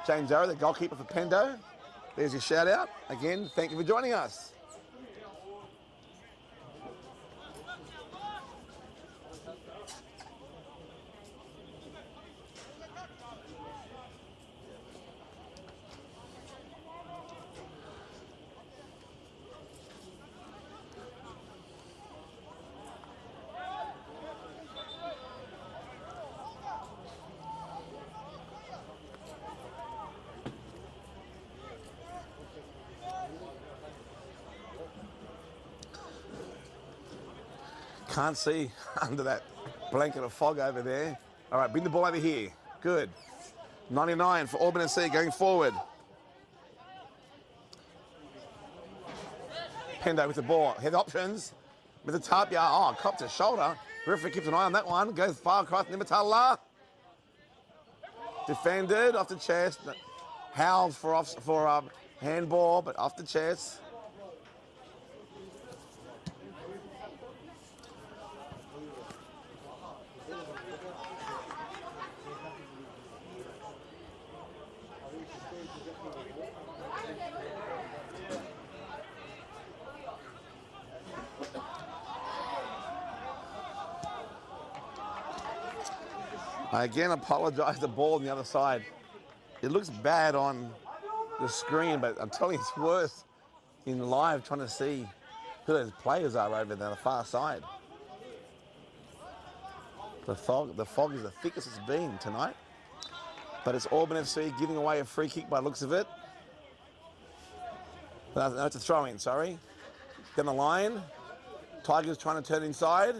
James Arrow, the goalkeeper for Pendo. There's your shout out. Again, thank you for joining us. Can't see under that blanket of fog over there. All right, bring the ball over here. Good. 99 for Auburn SC going forward. Pendo with the ball. Head options. With the Tapia. Oh, copped his shoulder. Referee keeps an eye on that one. Goes far across Nimatala. Defended off the chest. Howls for handball, but off the chest. I again apologise, the ball on the other side. It looks bad on the screen, but I'm telling you, it's worse in live trying to see who those players are over there on the far side. The fog is the thickest it's been tonight. But it's Auburn FC giving away a free kick by the looks of it. No, it's a throw-in, sorry. Down the line. Tigers trying to turn inside.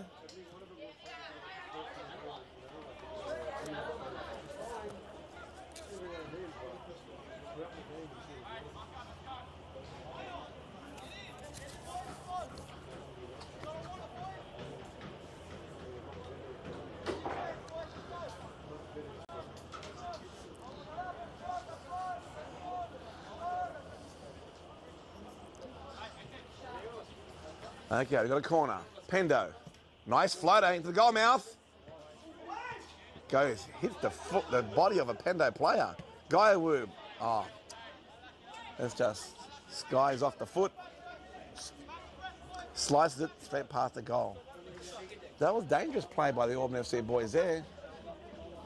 Okay, we've got a corner. Pendle. Nice floater into the goal mouth. Goes, hits the body of a Pendle player. Guyawoo. Oh, that's just skies off the foot. Slices it straight past the goal. That was dangerous play by the Auburn FC boys there.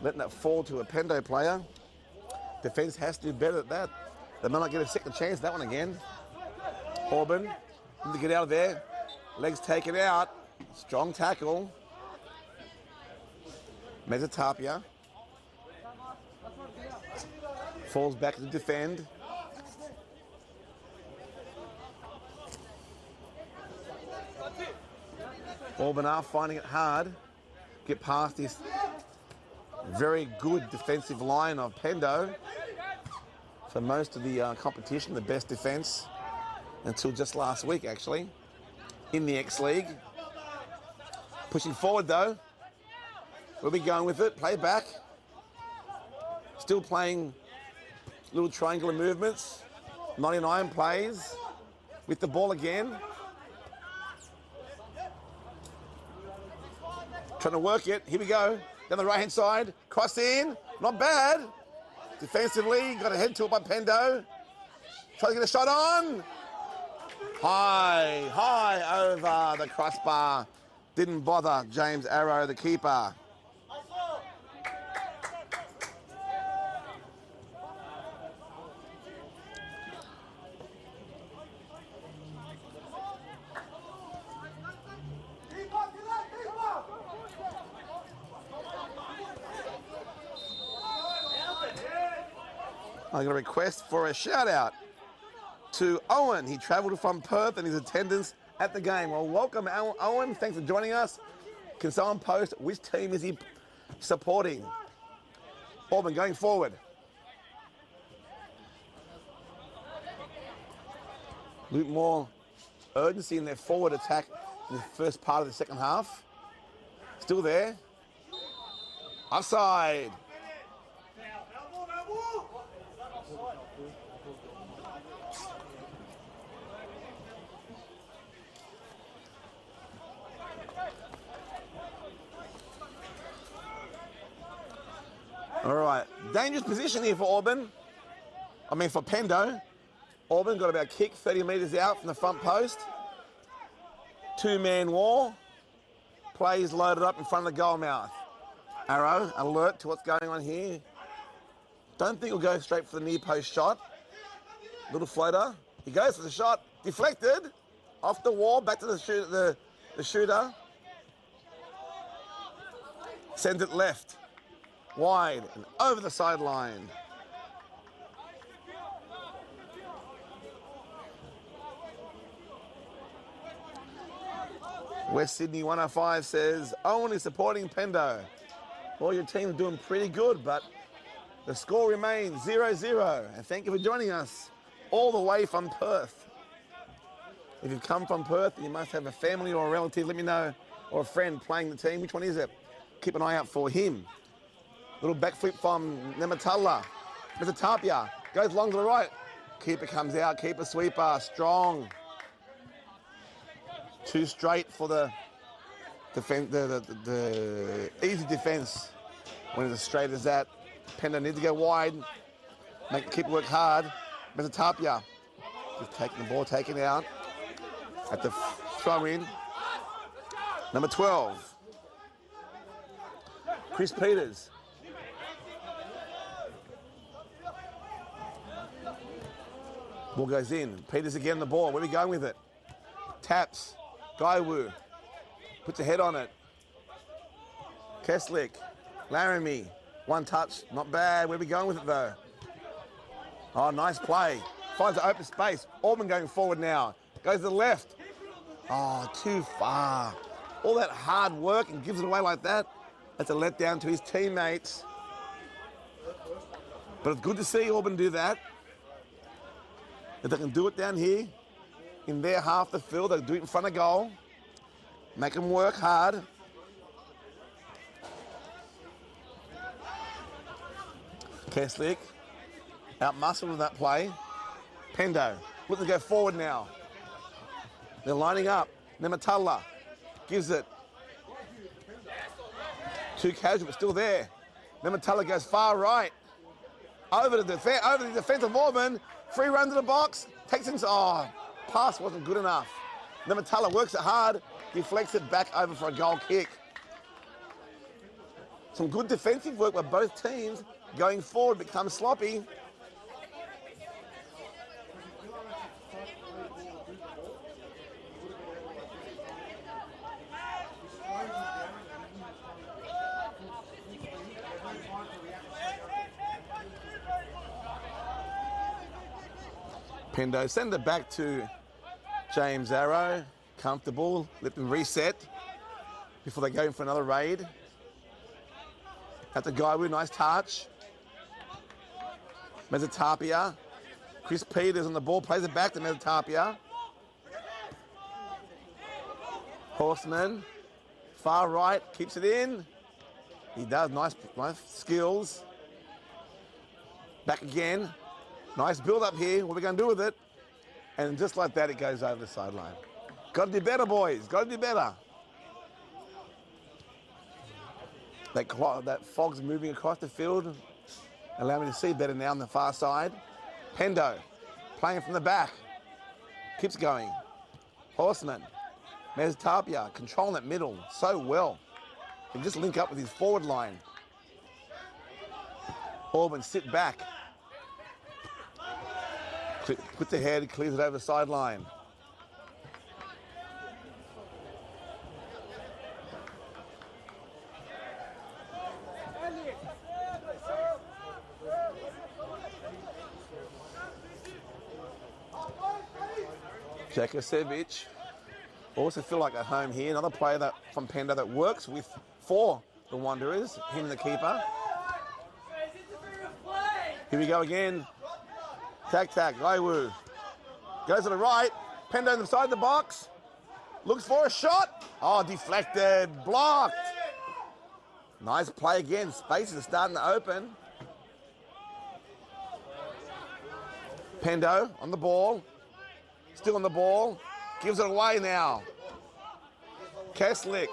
Letting it fall to a Pendle player. Defence has to do better at that. They might not get a second chance at that one again. Auburn, need to get out of there. Legs taken out. Strong tackle. Mezzatapia. Falls back to defend. Auburn are finding it hard. Get past this very good defensive line of Pendle. For most of the competition, the best defence until just last week, actually, in the X-League. Pushing forward, though. We'll be going with it. Play back. Still playing little triangular movements. 99 plays with the ball again. Trying to work it. Here we go. Down the right-hand side. Cross in. Not bad. Defensively, got a head to it by Pendle. Trying to get a shot on. High over the crossbar. Didn't bother James Arrow, the keeper. I got a request for a shout out to Owen. He travelled from Perth and his attendance at the game. Well, welcome, Owen. Thanks for joining us. Can someone post which team is he supporting? Auburn going forward. A bit more urgency in their forward attack in the first part of the second half. Still there. Offside. All right, dangerous position here for Auburn. I mean for Pendle. Auburn got about kick 30 metres out from the front post. Two-man wall. Plays loaded up in front of the goal mouth. Arrow, alert to what's going on here. Don't think he'll go straight for the near post shot. Little floater. He goes for the shot. Deflected. Off the wall, back to the shooter. Sends it left. Wide and over the sideline. West Sydney 105 says, Owen is supporting Pendle. Well, your team's doing pretty good, but the score remains 0-0. And thank you for joining us all the way from Perth. If you've come from Perth, you must have a family or a relative, let me know, or a friend playing the team. Which one is it? Keep an eye out for him. Little back flip from Nematala. Mezzatapia goes long to the right. Keeper comes out, keeper sweeper, strong. Too straight for the easy defense. When it's as straight as that. Pendle needs to go wide. Make the keeper work hard. Mezzatapia just taking the ball, taken out. At the throw in. Number 12. Chris Peters. Ball goes in. Peters again the ball. Where are we going with it? Taps. Guyawoo. Puts a head on it. Keslick. Laramie. One touch, not bad. Where are we going with it though? Oh, nice play. Finds an open space. Auburn going forward now. Goes to the left. Oh, too far. All that hard work and gives it away like that. That's a letdown to his teammates. But it's good to see Auburn do that. If they can do it down here, in their half of the field, they'll do it in front of goal. Make them work hard. Keslick, out muscle with that play. Pendle, looking to go forward now. They're lining up. Nematala gives it. Too casual, but still there. Nematala goes far right. Over the defense of Auburn. Free run to the box. Takes him. Oh, pass wasn't good enough. Nematala works it hard. Deflects it back over for a goal kick. Some good defensive work by both teams. Going forward becomes sloppy. Pendle, send it back to James Arrow. Comfortable, let them reset before they go in for another raid. At the guy with a nice touch. Mezzatapia. Chris Peters on the ball, plays it back to Mezzatapia. Horseman, far right, keeps it in. He does, nice skills. Back again. Nice build up here. What are we going to do with it? And just like that, it goes over the sideline. Got to do better, boys. Got to do better. That fog's moving across the field. Allow me to see better now on the far side. Pendle, playing from the back. Keeps going. Horseman. Mezzatapia, controlling that middle so well. He can just link up with his forward line. Auburn sit back. Puts the head, clears it over the sideline. Jakosevic also feel like at home here. Another player from Pendle that works for the Wanderers. Him and the keeper. Here we go again. Tack, Laiwu. Goes to the right. Pendle inside the box. Looks for a shot. Oh, deflected. Blocked. Nice play again. Spaces are starting to open. Pendle on the ball. Still on the ball. Gives it away now. Keslick.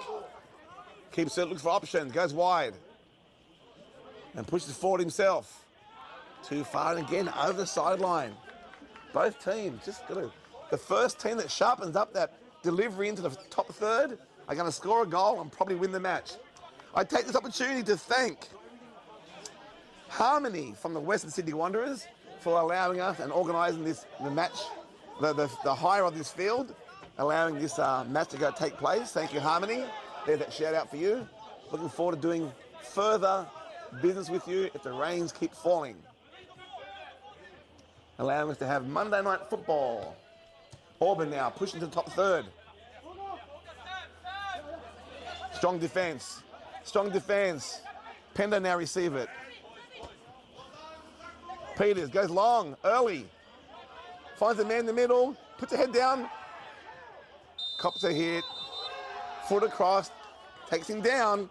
Keeps it, looks for options. Goes wide. And pushes forward himself. Too far and again over the sideline. Both teams just got to. The first team that sharpens up that delivery into the top third are going to score a goal and probably win the match. I take this opportunity to thank Harmony from the Western Sydney Wanderers for allowing us and organising the match, the hire of this field, allowing this match to take place. Thank you, Harmony. There's that shout out for you. Looking forward to doing further business with you if the rains keep falling. Allowing us to have Monday night football. Auburn now pushing to the top third. Strong defence. Pendle now receive it. Peters goes long, early. Finds a man in the middle, puts a head down. Cops a hit. Foot across, takes him down.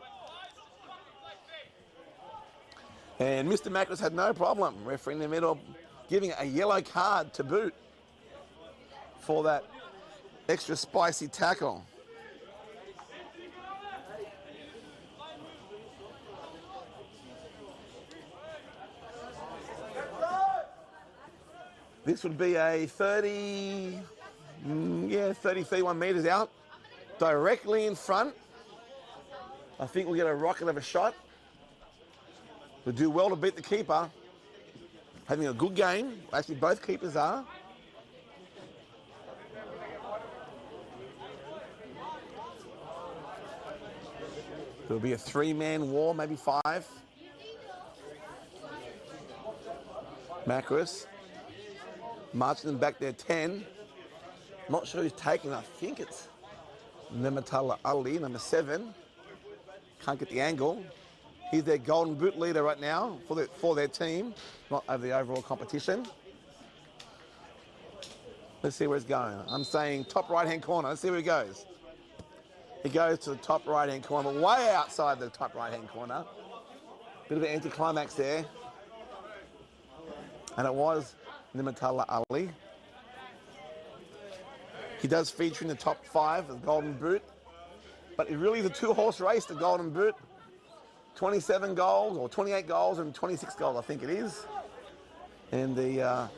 And Mr. Macros had no problem. Referee in the middle, giving a yellow card to boot for that extra spicy tackle. This would be a 31 metres out, directly in front. I think we'll get a rocket of a shot. We'll do well to beat the keeper. Having a good game. Actually, both keepers are. There'll be a three-man war, maybe five. Macris. Marching them back there 10. Not sure who's taking. I think it's Nematala Ali, number 7. Can't get the angle. He's their golden boot leader right now for their team, not over the overall competition. Let's see where it's going. I'm saying top right-hand corner. Let's see where he goes. He goes to the top right-hand corner, but way outside the top right-hand corner. Bit of an anticlimax there. And it was Nimatala Ali. He does feature in the top 5 of the Golden Boot, but it really is a 2-horse race, the Golden Boot. 27 goals, or 28 goals and 26 goals, I think it is. And the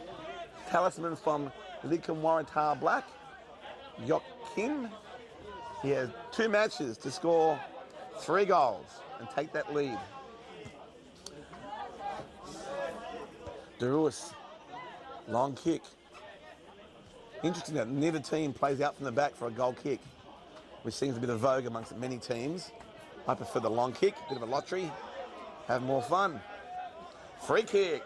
talisman from Likum Waratah Black, Yok Kim, he has 2 matches to score 3 goals and take that lead. Deruis, long kick. Interesting that neither team plays out from the back for a goal kick, which seems to be the vogue amongst many teams. I prefer the long kick, bit of a lottery, have more fun. Free kick.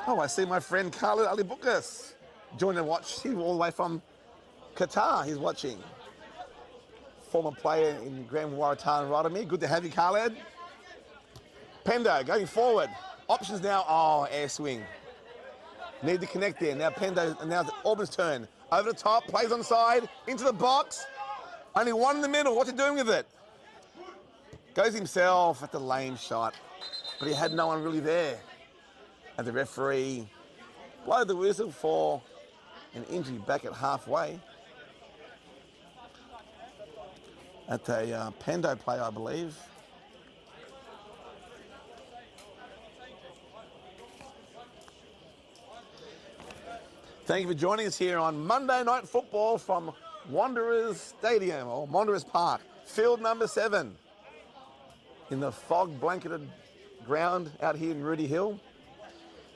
Oh, I see my friend Khalid Ali Bukas joining the watch. He's all the way from Qatar, he's watching. Former player in Grand Waratah and Rodamy. Good to have you, Khalid. Pendle going forward. Options now. Oh, air swing. Need to connect there. Now Pendle, and now it's Auburn's turn. Over the top, plays on side, into the box. Only one in the middle. What's he doing with it? Goes himself at the lame shot, but he had no one really there. And the referee blowed the whistle for an injury back at halfway. At a Pendle play, I believe. Thank you for joining us here on Monday Night Football from Wanderers Stadium, or Wanderers Park, field number 7, in the fog-blanketed ground out here in Rudy Hill.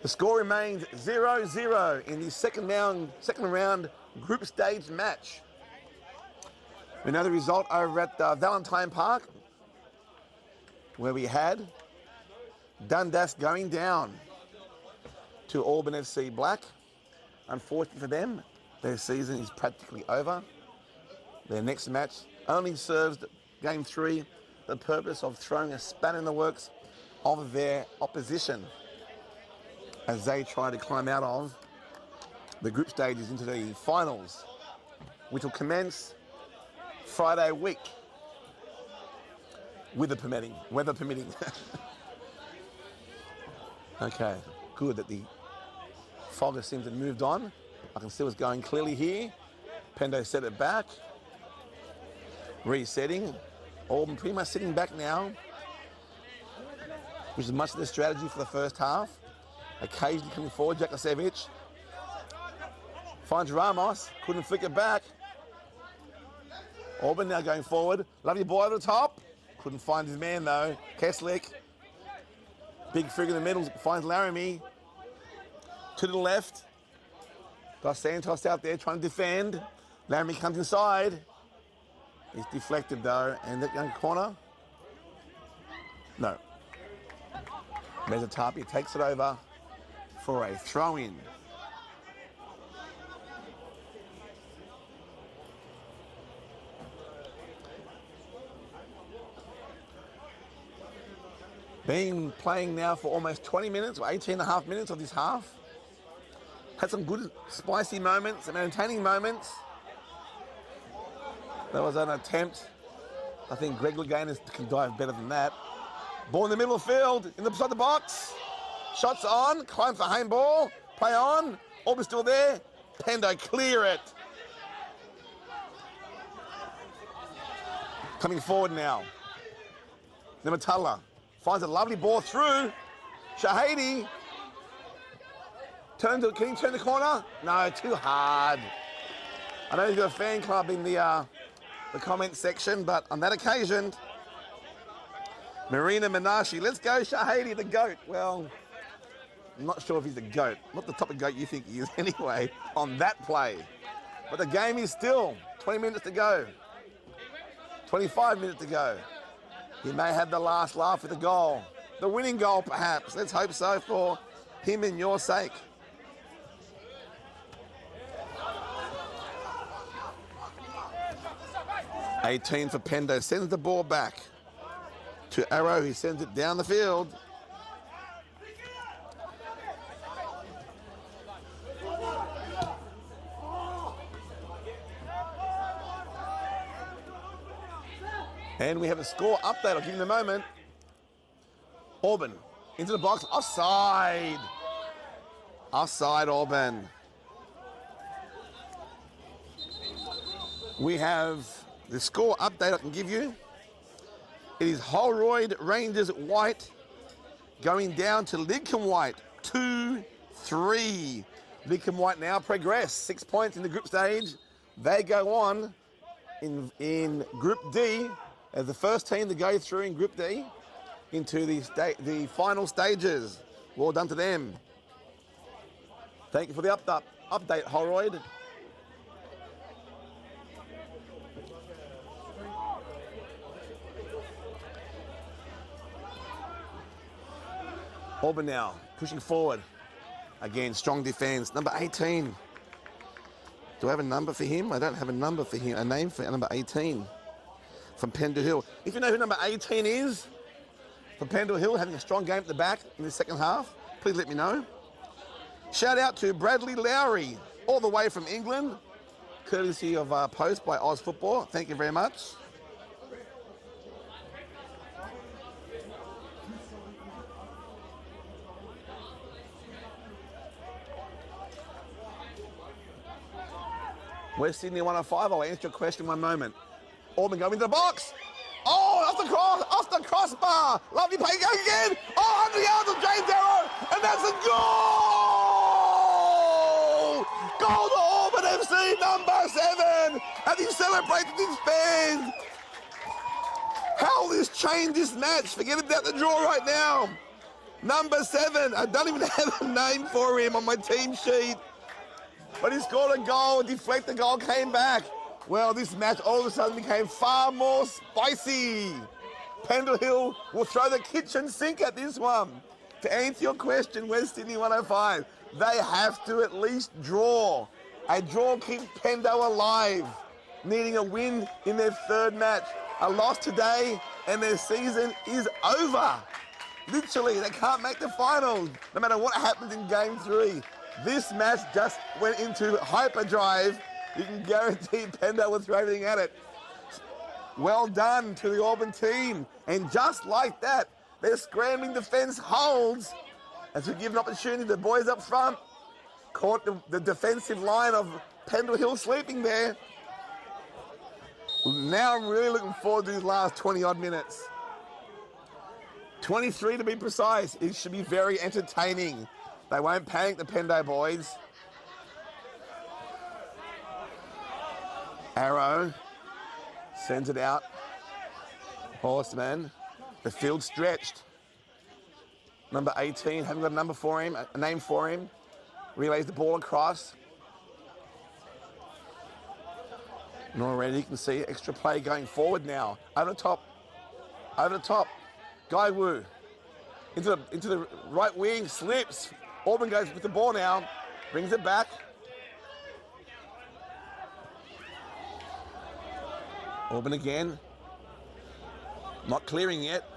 The score remains 0-0 in the second round group stage match. We know the result over at Valentine Park, where we had Dundas going down to Auburn FC Black. Unfortunately for them, their season is practically over. Their next match only serves game 3 the purpose of throwing a spanner in the works of their opposition as they try to climb out of the group stages into the finals, which will commence Friday week, weather permitting. Okay, good that the fog seems to have moved on. I can see what's going clearly here. Pendle set it back. Resetting. Auburn pretty much sitting back now, which is much of the strategy for the first half. Occasionally coming forward, Jakasevich finds Ramos, couldn't flick it back. Auburn now going forward. Lovely boy over the top. Couldn't find his man though. Keslick. Big figure in the middle, finds Laramie. To the left. Dos Santos out there trying to defend. Laramie comes inside. He's deflected though. And that young corner. No. Mezzatapia takes it over for a throw-in. Been playing now for almost 20 minutes, or 18 and a half minutes of this half. Had some good spicy moments, some entertaining moments. There was an attempt. I think Greg Laganis can dive better than that. Ball in the middle of the field, inside the box. Shots on, climb for handball, play on. Auburn still there. Pendle clear it. Coming forward now. Nematala finds a lovely ball through. Shahidi. Can he turn the corner? No, too hard. I know he's got a fan club in the comment section, but on that occasion, Marina Menashe, let's go Shahidi, the GOAT. Well, I'm not sure if he's the GOAT. Not the type of GOAT you think he is anyway on that play. But the game is still 20 minutes to go. 25 minutes to go. He may have the last laugh with the goal. The winning goal, perhaps. Let's hope so for him and your sake. $18 for Pendle. Sends the ball back to Arrow. He sends it down the field. And we have a score update. I'll give you in a moment. Auburn into the box. Offside. Offside, Auburn. We have the score update I can give you. It is Holroyd Rangers White going down to Lidcombe White 2-3. Lidcombe White now progress 6 points in the group stage. They go on in Group D as the first team to go through in Group D into the final stages. Well done to them. Thank you for the update, Holroyd. Auburn now pushing forward. Again, strong defense. Number 18. Do I have a number for him? I don't have a number for him. A name for number 18 from Pendle Hill. If you know who number 18 is from Pendle Hill, having a strong game at the back in the second half, please let me know. Shout out to Bradley Lowry, all the way from England, courtesy of post by Oz Football. Thank you very much. West Sydney 105. I'll answer your question in one moment. Auburn going into the box. Oh, off the crossbar. Lovely play going again. Oh, 100 yards of James Arrow, and that's a goal! Goal to Auburn FC, number 7, and he celebrates with his fans. How will this change this match? Forget about the draw right now. Number 7. I don't even have a name for him on my team sheet. But he scored a goal, deflected goal, came back. Well, this match all of a sudden became far more spicy. Pendle Hill will throw the kitchen sink at this one. To answer your question, West Sydney 105, they have to at least draw. A draw keeps Pendle alive, needing a win in their third match. A loss today and their season is over. Literally, they can't make the finals, no matter what happens in Game 3. This match just went into hyperdrive. You can guarantee Pendle will throw everything at it. Well done to the Auburn team. And just like that, their scrambling defense holds as we give an opportunity to the boys up front. Caught the defensive line of Pendle Hill sleeping there. Now I'm really looking forward to these last 20-odd minutes. 23 to be precise. It should be very entertaining. They won't panic, the Pendle boys. Arrow sends it out. Horseman. The field stretched. Number 18, haven't got a number for him, a name for him. Relays the ball across. And already you can see extra play going forward now. Over the top. Over the top. Guy Wu. Into the right wing, slips. Auburn goes with the ball now. Brings it back. Auburn again. Not clearing yet.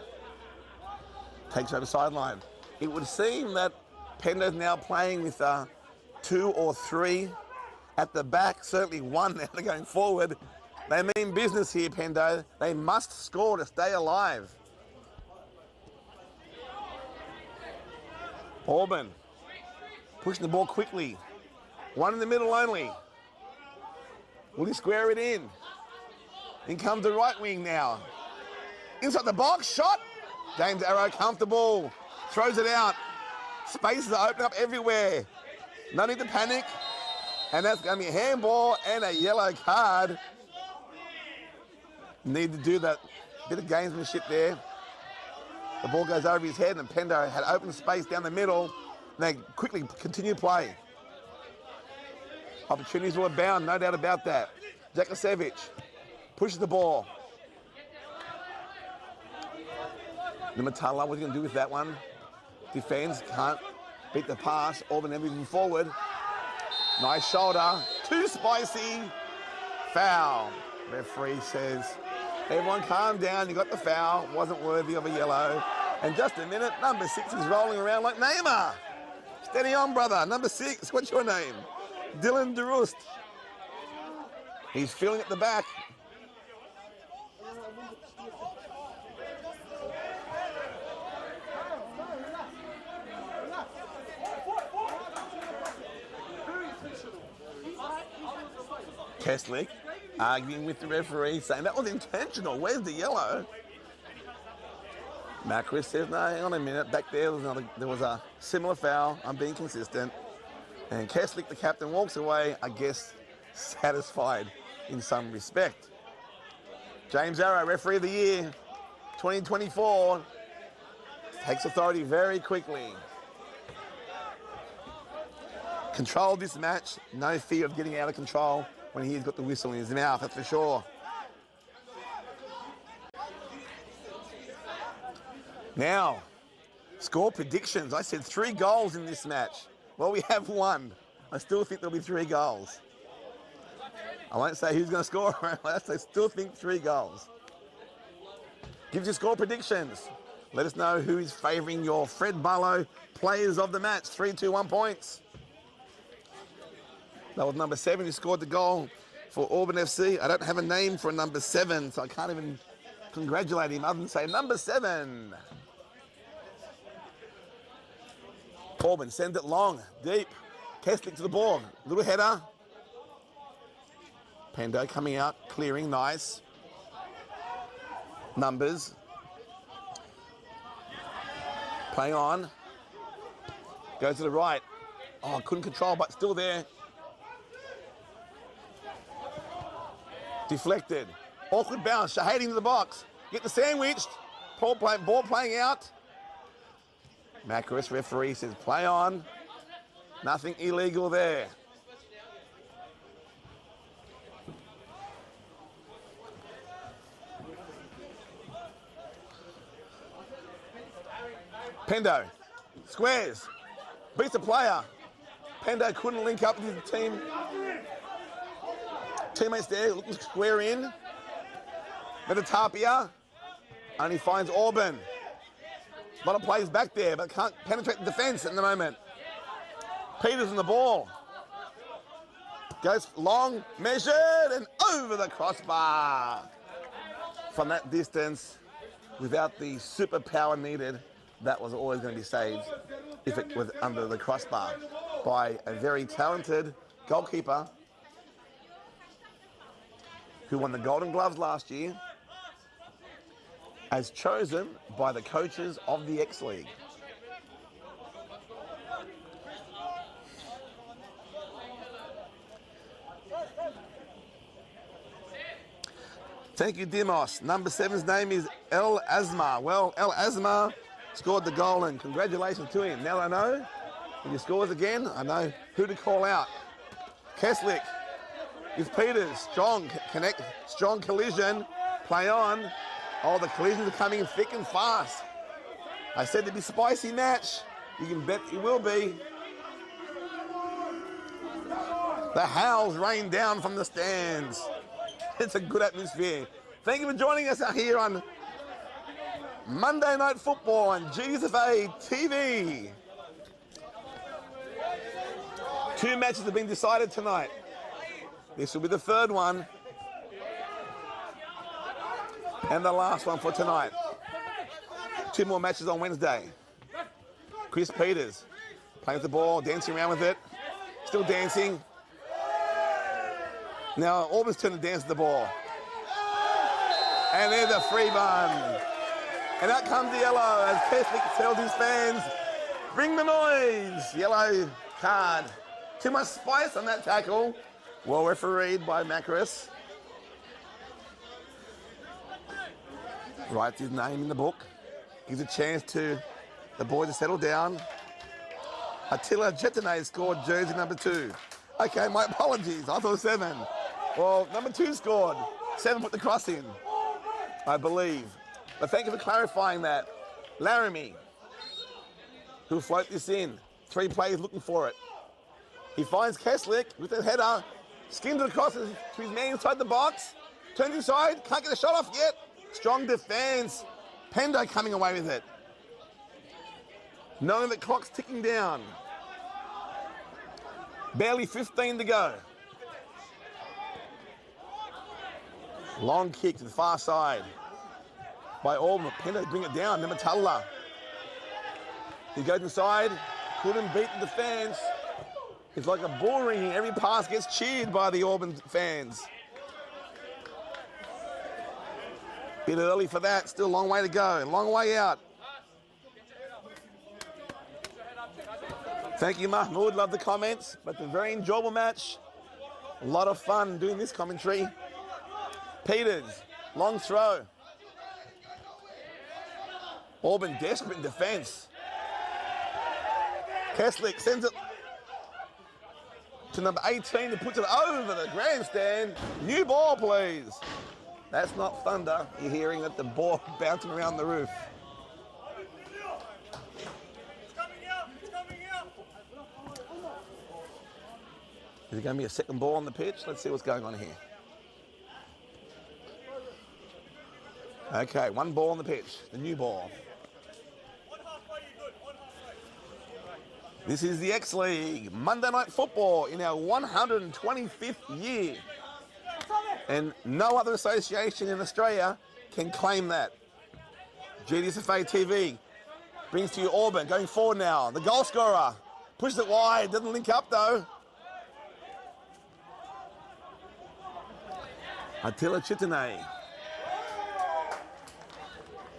Takes over sideline. It would seem that Pendle's now playing with 2 or 3 at the back. Certainly 1 now going forward. They mean business here, Pendle. They must score to stay alive. Auburn pushing the ball quickly. 1 in the middle only. Will he square it in? In comes the right wing now. Inside the box, shot. James Arrow comfortable. Throws it out. Spaces are opening up everywhere. No need to panic. And that's going to be a handball and a yellow card. Need to do that bit of gamesmanship there. The ball goes over his head and Pendle had open space down the middle. They quickly continue play. Opportunities will abound, no doubt about that. Jakasevich pushes the ball. Numatala, what's he going to do with that one? Defends, can't beat the pass. Auburn never moving forward. Nice shoulder. Too spicy. Foul. Referee says, everyone calm down. You got the foul. Wasn't worthy of a yellow. And just a minute, number 6 is rolling around like Neymar. Steady on, brother. Number 6, what's your name? Dylan DeRoost. He's feeling at the back. Keslick arguing with the referee, saying that was intentional. Where's the yellow? Macris says, no, hang on a minute. Back there was a similar foul. I'm being consistent. And Keslick, the captain, walks away, I guess, satisfied in some respect. James Arrow, referee of the year, 2024, takes authority very quickly. Controlled this match. No fear of getting out of control when he's got the whistle in his mouth, that's for sure. Now, score predictions. I said 3 goals in this match. Well, we have 1. I still think there'll be 3 goals. I won't say who's going to score. I still think 3 goals. Give your score predictions. Let us know who is favouring your Fred Barlow players of the match. 3, 2, 1 points. That was number 7 who scored the goal for Auburn FC. I don't have a name for a number 7, so I can't even congratulate him other than say number 7. Auburn send it long, deep. Keslick to the ball. Little header. Pendle coming out, clearing, nice. Numbers. Playing on. Goes to the right. Oh, couldn't control, but still there. Deflected. Awkward bounce. Shahade into the box. Get the sandwiched. Ball playing out. Macris referee says play on. Nothing illegal there. Pendle. Squares. Beats the player. Pendle couldn't link up with his team. Teammates there, looking square in. Metatapia only finds Auburn. A lot of players back there, but can't penetrate the defence at the moment. Peters on the ball. Goes long, measured, and over the crossbar. From that distance, without the superpower needed, that was always going to be saved if it was under the crossbar by a very talented goalkeeper who won the Golden Gloves last year, as chosen by the coaches of the X-League. Thank you, Dimos. Number 7's name is El Asma. Well, El Asma scored the goal, and congratulations to him. Now I know when he scores again, I know who to call out. Keslick with Peters. Strong connect, strong collision. Play on. Oh, the collisions are coming in thick and fast. I said it'd be a spicy match. You can bet it will be. The howls rain down from the stands. It's a good atmosphere. Thank you for joining us out here on Monday Night Football on GSFA TV. 2 matches have been decided tonight. This will be the 3rd one. And the last one for tonight. 2 more matches on Wednesday. Chris Peters playing with the ball, dancing around with it. Still dancing. Now Auburn's turn to dance the ball. And there's a free bun. And out comes the yellow as Keslick tells his fans, bring the noise. Yellow card. Too much spice on that tackle. Well refereed by Macris. Writes his name in the book. Gives a chance to the boy to settle down. Attila Jetane scored jersey number 2. Okay, my apologies. I thought 7. Well, number 2 scored. 7 put the cross in, I believe. But thank you for clarifying that. Laramie, who'll float this in. 3 players looking for it. He finds Keslick with the header, skins it across to his man inside the box, turns inside, can't get a shot off yet. Strong defense. Pendle coming away with it. Knowing the clock's ticking down. Barely 15 to go. Long kick to the far side by Auburn. Pendle bring it down. Nematala. He goes inside. Couldn't beat the defense. It's like a bull ringing. Every pass gets cheered by the Auburn fans. Bit early for that. Still a long way to go. Long way out. Thank you, Mahmoud. Love the comments. But a very enjoyable match. A lot of fun doing this commentary. Peters, long throw. Auburn desperate in defense. Keslick sends it to number 18 who puts it over the grandstand. New ball, please. That's not thunder. You're hearing that the ball bouncing around the roof. Is there going to be a second ball on the pitch? Let's see what's going on here. Okay, 1 ball on the pitch, the new ball. This is the X League, Monday Night Football in our 125th year. And no other association in Australia can claim that. GDSFA TV brings to you Auburn, going forward now. The goal scorer pushes it wide, doesn't link up though. Attila Chitane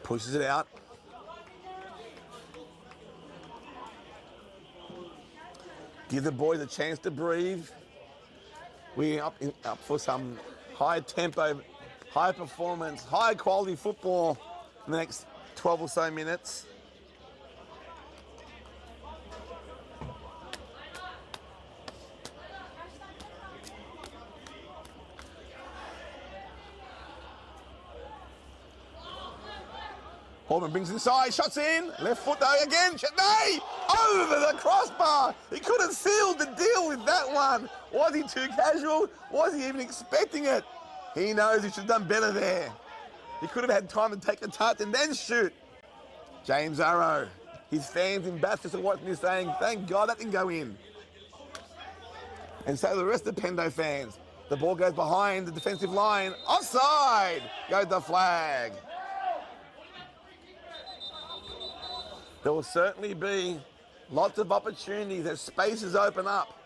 pushes it out. Give the boys a chance to breathe. We're up for some high tempo, high performance, high quality football in the next 12 or so minutes. Auburn brings inside, shots in, left foot though again, Chetney, over the crossbar. He could have sealed the deal with that one. Was he too casual? Was he even expecting it? He knows he should have done better there. He could have had time to take a touch and then shoot. James Arrow, his fans in Bathurst are watching this saying, thank God that didn't go in. And so the rest of the Pendle fans, the ball goes behind the defensive line, offside, goes the flag. There will certainly be lots of opportunities as spaces open up.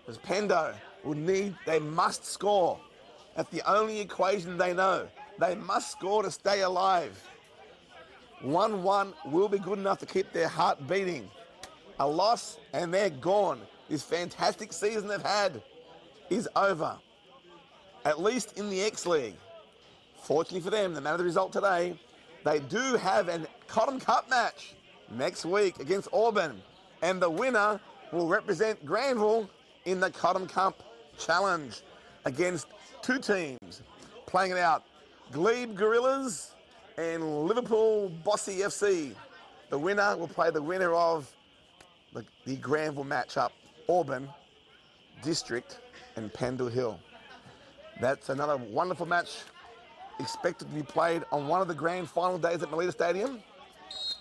As Pendle will need, they must score. That's the only equation they know. They must score to stay alive. 1-1 will be good enough to keep their heart beating. A loss and they're gone. This fantastic season they've had is over. At least in the X League. Fortunately for them, no matter the result today, they do have a Cotton Cup match next week against Auburn, and the winner will represent Granville in the Cotton Cup Challenge against 2 teams playing it out, Glebe Gorillas and Liverpool Bossy FC. The winner will play the winner of the Granville matchup, Auburn District and Pendle Hill. That's another wonderful match expected to be played on one of the grand final days at Melita Stadium.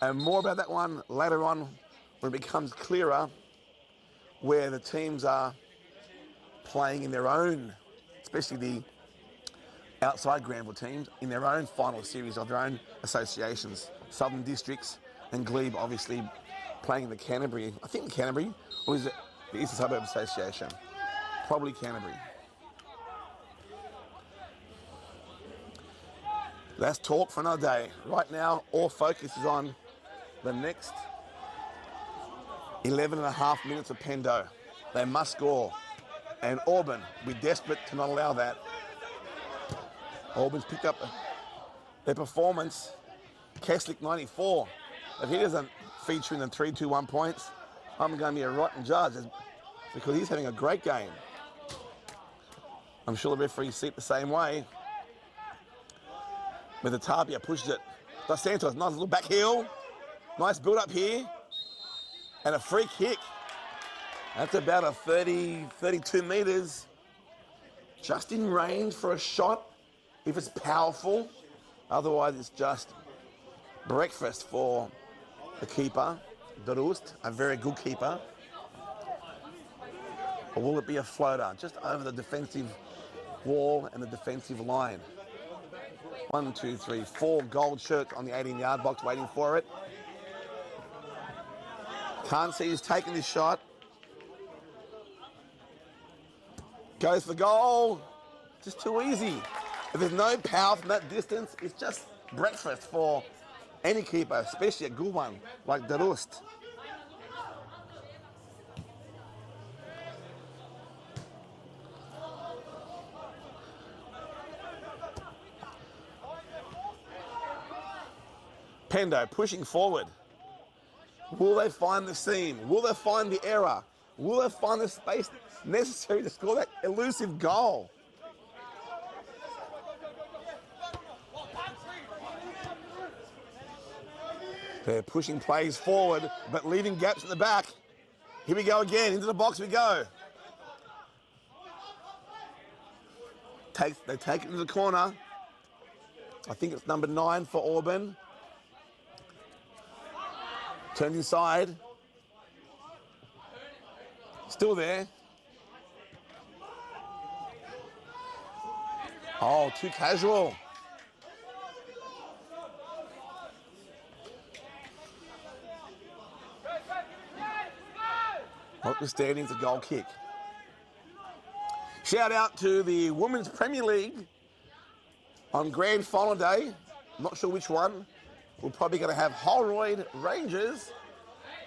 And more about that one later on when it becomes clearer where the teams are playing in their own, especially the outside Granville teams, in their own final series of their own associations. Southern Districts and Glebe obviously playing in the Canterbury, I think the Canterbury, or is it the Eastern Suburb Association? Probably Canterbury. That's talk for another day. Right now, all focus is on the next 11 and a half minutes of Pendle. They must score. And Auburn, we're desperate to not allow that. Auburn's picked up their performance. Keslick 94. If he doesn't feature in the 3-2-1 points, I'm going to be a rotten judge because he's having a great game. I'm sure the referees see it the same way. But the Tapia pushes it Dos Santos, nice little back heel. Nice build up here. And a free kick. That's about a 32 meters. Just in range for a shot, if it's powerful. Otherwise, it's just breakfast for the keeper, Dorust, a very good keeper. Or will it be a floater just over the defensive wall and the defensive line? 1, 2, 3, 4 gold shirts on the 18-yard box waiting for it. Can't see who's taking this shot. Goes for goal. Just too easy. If there's no power from that distance, it's just breakfast for any keeper, especially a good one like Dorust. Pendle pushing forward. Will they find the seam? Will they find the error? Will they find the space necessary to score that elusive goal? They're pushing plays forward, but leaving gaps in the back. Here we go again, into the box we go. They take it into the corner. I think it's number 9 for Auburn. Turns inside. Still there. Oh, too casual. Notwithstanding, it's a goal kick. Shout out to the Women's Premier League on Grand Final Day. Not sure which one. We're probably going to have Holroyd Rangers,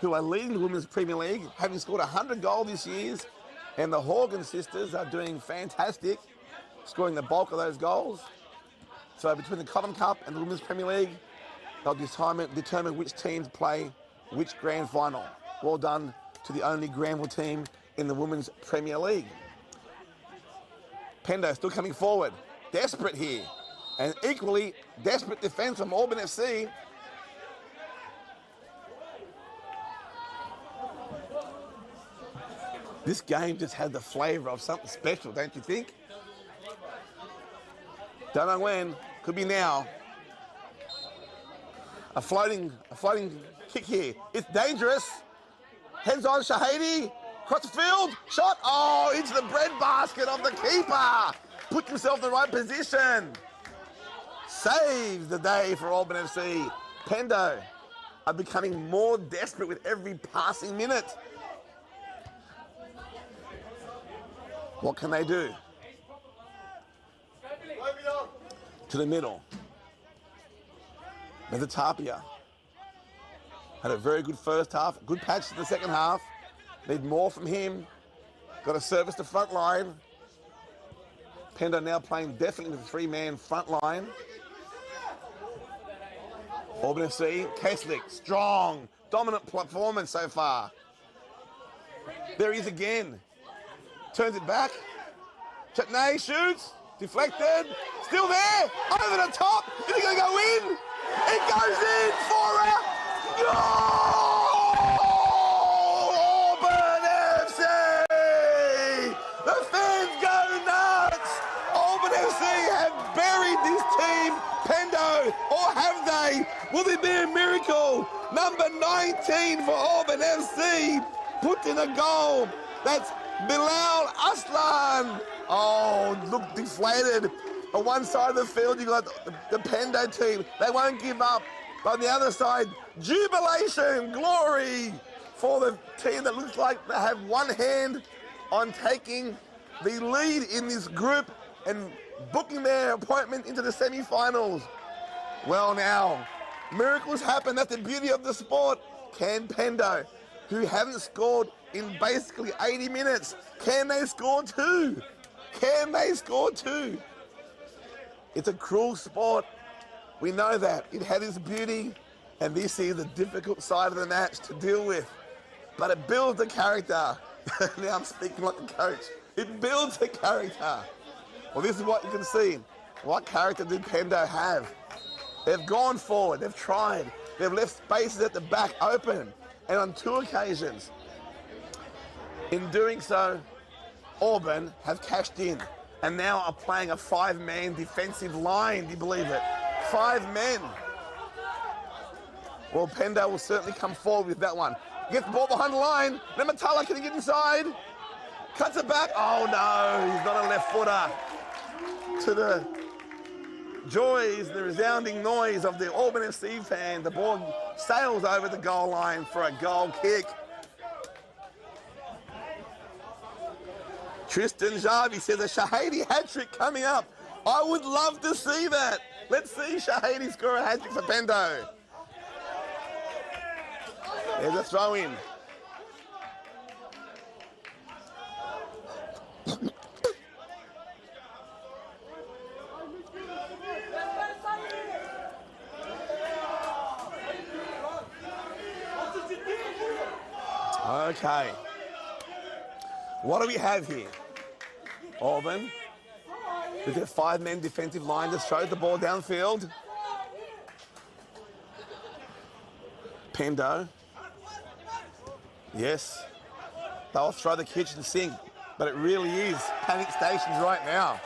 who are leading the Women's Premier League, having scored 100 goals this year. And the Horgan sisters are doing fantastic, scoring the bulk of those goals. So between the Cotton Cup and the Women's Premier League, they'll determine which teams play which grand final. Well done to the only Granville team in the Women's Premier League. Pendle still coming forward. Desperate here. And equally desperate defense from Auburn FC. This game just had the flavor of something special, don't you think? Don't know when. Could be now. A floating kick here. It's dangerous. Heads on Shahidi. Across the field. Shot. Oh, into the breadbasket of the keeper. Put himself in the right position. Saves the day for Auburn FC. Pendle are becoming more desperate with every passing minute. What can they do? To the middle. Tapia had a very good first half. Good patch in the second half. Need more from him. Got to service the front line. Pendle now playing definitely with a 3-man front line. Auburn FC, Keslick, strong, dominant performance so far. There he is again. Turns it back. Chatney shoots. Deflected. Still there. Over the top. Is he going to go in? It goes in for a goal! Auburn FC! The fans go nuts! Auburn FC have buried this team. Pendle, or have they? Will there be a miracle? Number 19 for Auburn FC. Put in a goal. That's Bilal Aslan. Oh, look deflated. On one side of the field, you got the Pendle team. They won't give up. But on the other side, jubilation, glory for the team that looks like they have one hand on taking the lead in this group and booking their appointment into the semi-finals. Well now, miracles happen. That's the beauty of the sport. Can Pendle, who haven't scored in basically 80 minutes, can they score 2? Can they score 2? It's a cruel sport. We know that. It had its beauty, and this is the difficult side of the match to deal with. But it builds a character. Now I'm speaking like a coach. It builds a character. Well, this is what you can see. What character did Pendle have? They've gone forward, they've tried, they've left spaces at the back open, and on 2 occasions. In doing so, Auburn have cashed in and now are playing a 5-man defensive line. Do you believe it? 5 men. Well, Pendle will certainly come forward with that one. Gets the ball behind the line. Then Matala, can he get inside? Cuts it back. Oh no, he's not a left footer. To the joys, the resounding noise of the Auburn FC fan, the ball sails over the goal line for a goal kick. Tristan Jarvie says a Shahidi hat-trick coming up. I would love to see that. Let's see Shahidi score a hat-trick for Pendle. There's a throw-in. Okay. What do we have here? Auburn with their 5-man defensive line just throws the ball downfield. Pendle. Yes. They'll throw the kitchen sink, but it really is panic stations right now.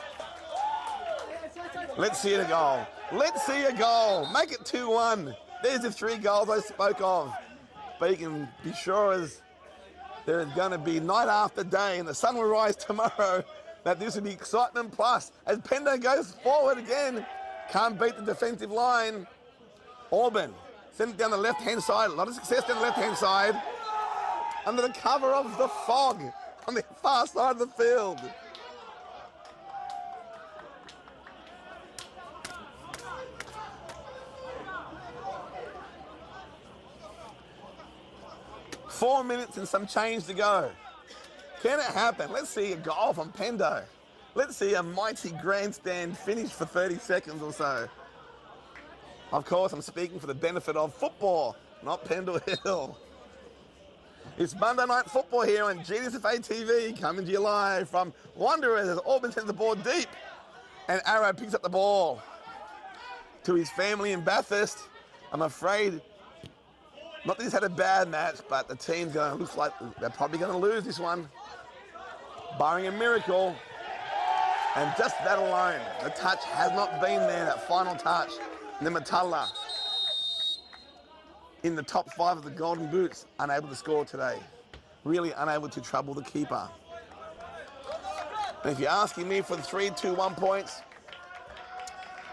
Let's see a goal. Let's see a goal. Make it 2-1. There's the 3 goals I spoke of. But you can be sure as there is going to be night after day and the sun will rise tomorrow that this will be excitement plus as Pendle goes forward again. Can't beat the defensive line. Auburn send it down the left-hand side. A lot of success down the left-hand side. Under the cover of the fog on the far side of the field. Four minutes and some change to go. Can it happen? Let's see a goal from Pendle. Let's see a mighty grandstand finish for 30 seconds or so. Of course, I'm speaking for the benefit of football, not Pendle Hill. It's Monday Night Football here on GDSFA TV, coming to you live from Wanderers as Auburn sends the ball deep. And Arrow picks up the ball to his family in Bathurst. I'm afraid, not that he's had a bad match, but the team's going to look like they're probably going to lose this one. Barring a miracle. And just that alone, the touch has not been there, that final touch. And then Matala, in the top 5 of the Golden Boots, unable to score today. Really unable to trouble the keeper. And if you're asking me for the 3-2-1 points,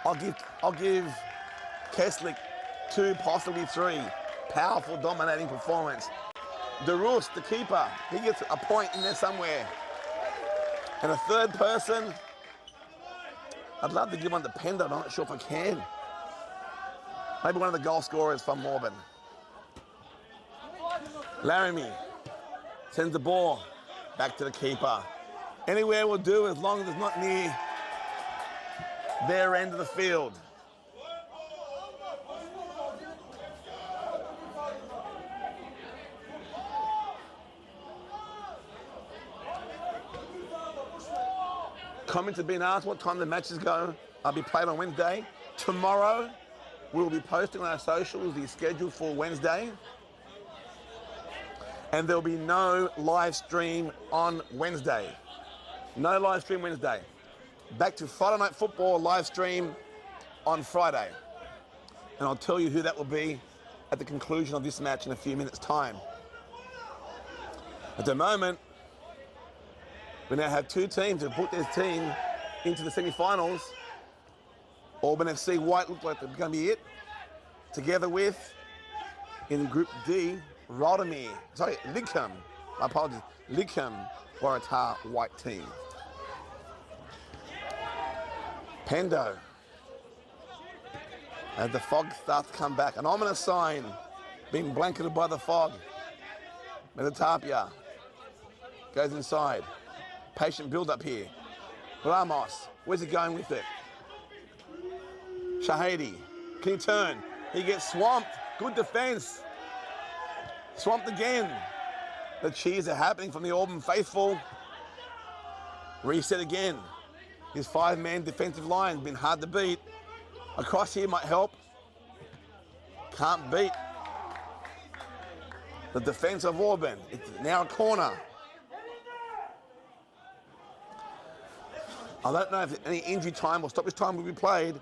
I'll give Keslick 2, possibly 3. Powerful, dominating performance. DeRoos, the keeper, he gets a point in there somewhere. And a third person, I'd love to give one to Pendle, I'm not sure if I can. Maybe one of the goal scorers from Auburn. Laramie sends the ball back to the keeper. Anywhere will do as long as it's not near their end of the field. Comments have been asked what time the matches go. I'll be played on Wednesday. Tomorrow, we'll be posting on our socials the schedule for Wednesday. And there'll be no live stream on Wednesday. No live stream Wednesday. Back to Friday Night Football live stream on Friday. And I'll tell you who that will be at the conclusion of this match in a few minutes' time. At the moment, we now have 2 teams that have put their team into the semi-finals. Auburn FC White look like they're going to be it. Together with, in Group D, Lidcombe, my apologies, Lidcombe Waratah White team. Pendle, as the fog starts to come back, an ominous sign being blanketed by the fog. Metatapia goes inside. Patient build up here. Ramos, where's he going with it? Shahidi, can he turn? He gets swamped. Good defense. Swamped again. The cheers are happening from the Auburn faithful. Reset again. His 5-man defensive line has been hard to beat. Across here might help. Can't beat the defense of Auburn. It's now a corner. I don't know if any injury time or stoppage time will be played,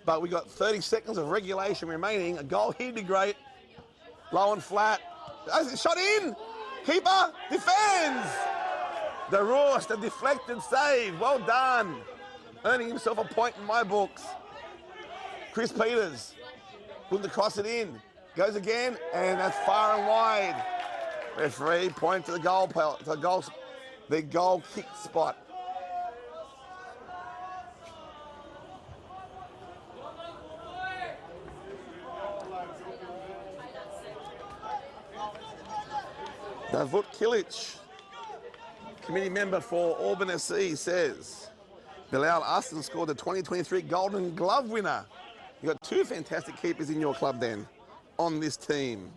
but we got 30 seconds of regulation remaining. A goal here'd be great. Low and flat. Shot in. Keeper defends. The Roast, a deflected save. Well done. Earning himself a point in my books. Chris Peters looking to cross it in. Goes again, and that's far and wide. Referee point to the goal kick spot. Davut Kilic, committee member for Auburn SC, says Bilal Aston scored the 2023 Golden Glove winner. You got two fantastic keepers in your club then, on this team.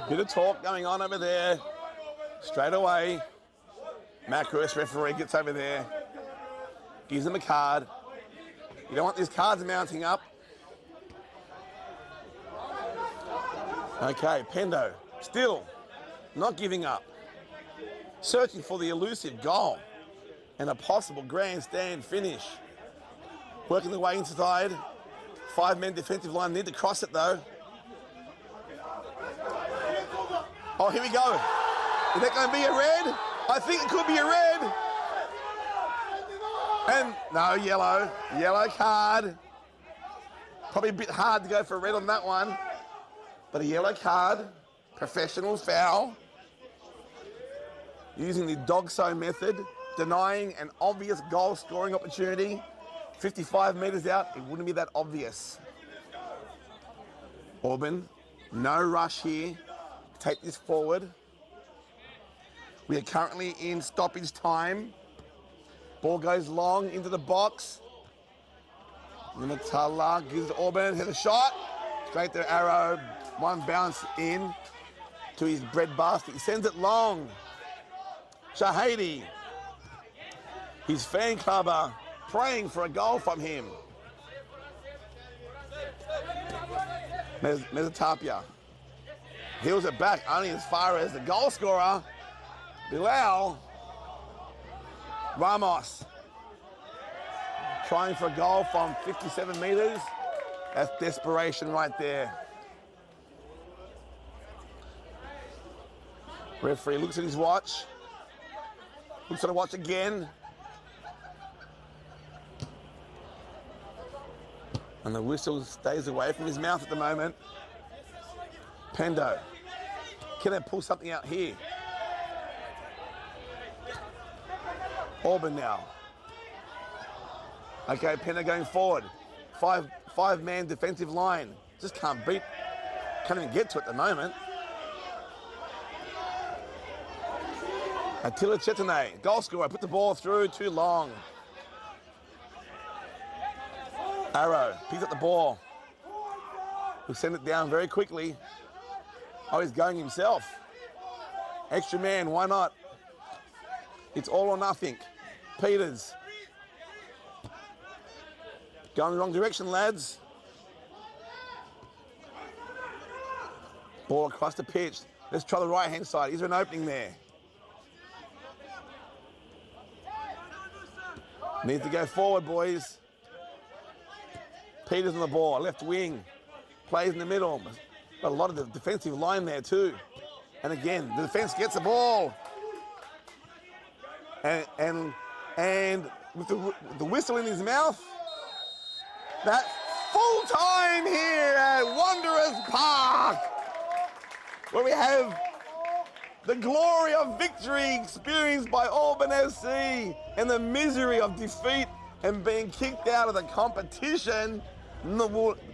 Bit of talk going on over there. Straight away, Macros referee gets over there, gives him a card. You don't want these cards mounting up. Okay, Pendle, still not giving up. Searching for the elusive goal and a possible grandstand finish. Working the way inside. 5-man defensive line, need to cross it though. Oh, here we go. Is that going to be a red? I think it could be a red. And no, yellow. Yellow card. Probably a bit hard to go for a red on that one. But a yellow card. Professional foul. Using the dog-so method. Denying an obvious goal scoring opportunity. 55 metres out, it wouldn't be that obvious. Auburn, no rush here. Take this forward. We are currently in stoppage time. Ball goes long into the box. Nimatala gives Auburn, hit a shot. Straight to Arrow. One bounce in to his bread basket. He sends it long. Shahidi. His fan club are praying for a goal from him. Mezatapia. Heels it back only as far as the goal scorer. Bilal Ramos trying for a goal from 57 metres. That's desperation right there. Referee looks at his watch. Looks at the watch again. And the whistle stays away from his mouth at the moment. Pendle. Can they pull something out here? Auburn now. Okay, Pendle going forward. Five-man defensive line. Just can't even get to it at the moment. Attila Chetane, goal scorer, put the ball through, too long. Arrow, picks up the ball. He'll send it down very quickly. Oh, he's going himself. Extra man, why not? It's all or nothing. Peters. Going the wrong direction, lads. Ball across the pitch. Let's try the right-hand side. Is there an opening there? Needs to go forward, boys. Peters on the ball, left wing. Plays in the middle. Got a lot of the defensive line there too. And again, the defense gets the ball. And with the whistle in his mouth, that full time here at Wanderers Park, where we have the glory of victory experienced by Auburn SC and the misery of defeat and being kicked out of the competition.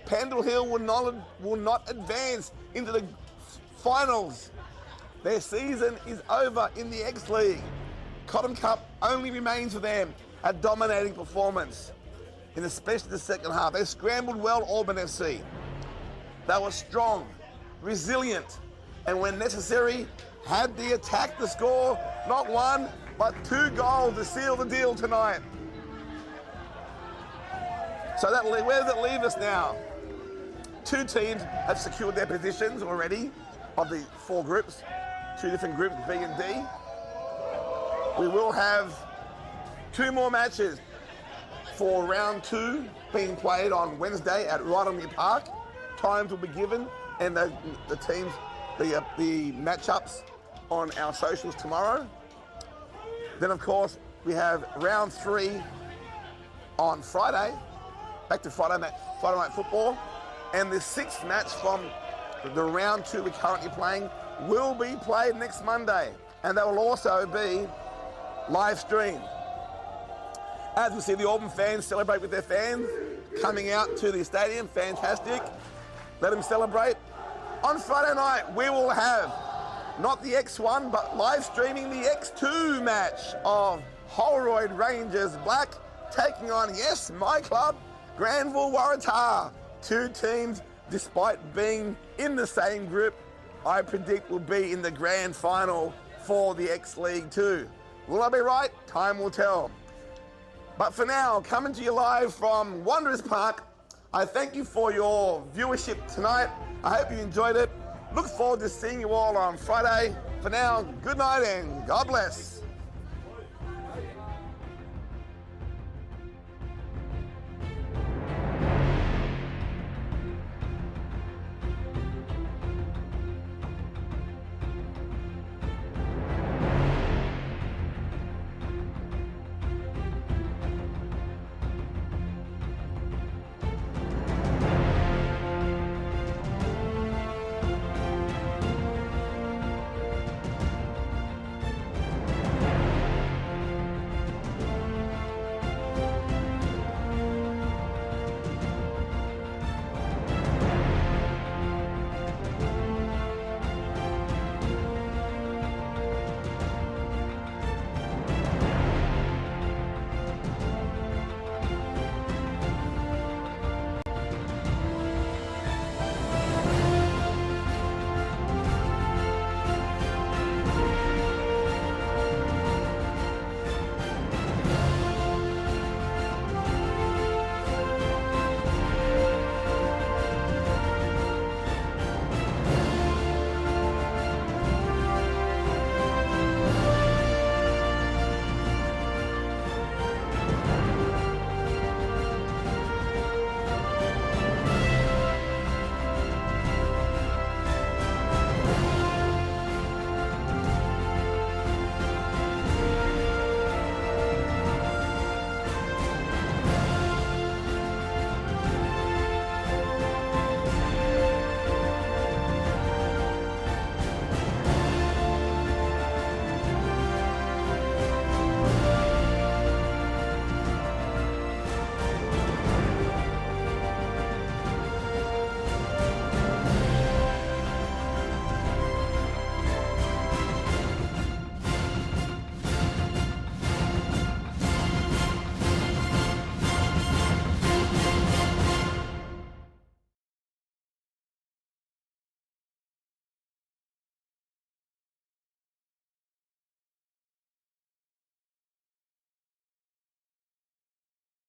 Pendle Hill will not advance into the finals. Their season is over in the X League. Cotton Cup only remains for them a dominating performance, and especially the second half. They scrambled well, Auburn FC. They were strong. resilient, and when necessary, had the attack to score not one, but 2 goals to seal the deal tonight. So where does it leave us now? 2 teams have secured their positions already of the 4 groups, 2 different groups, B and D. We will have 2 more matches for round 2 being played on Wednesday at Rotherham Park. Times will be given and the teams, the matchups on our socials tomorrow. Then of course we have round 3 on Friday, back to Friday night football, and the 6th match from the round 2 we're currently playing will be played next Monday, and that will also be live streamed. As we see the Auburn fans celebrate with their fans coming out to the stadium, fantastic. Let them celebrate. On Friday night, we will have not the X1, but live streaming the X2 match of Holroyd Rangers Black taking on, yes, my club, Granville Waratah. 2 teams, despite being in the same group, I predict will be in the grand final for the X League 2. Will I be right? Time will tell. But for now, coming to you live from Wanderers Park, I thank you for your viewership tonight. I hope you enjoyed it. Look forward to seeing you all on Friday. For now, good night and God bless.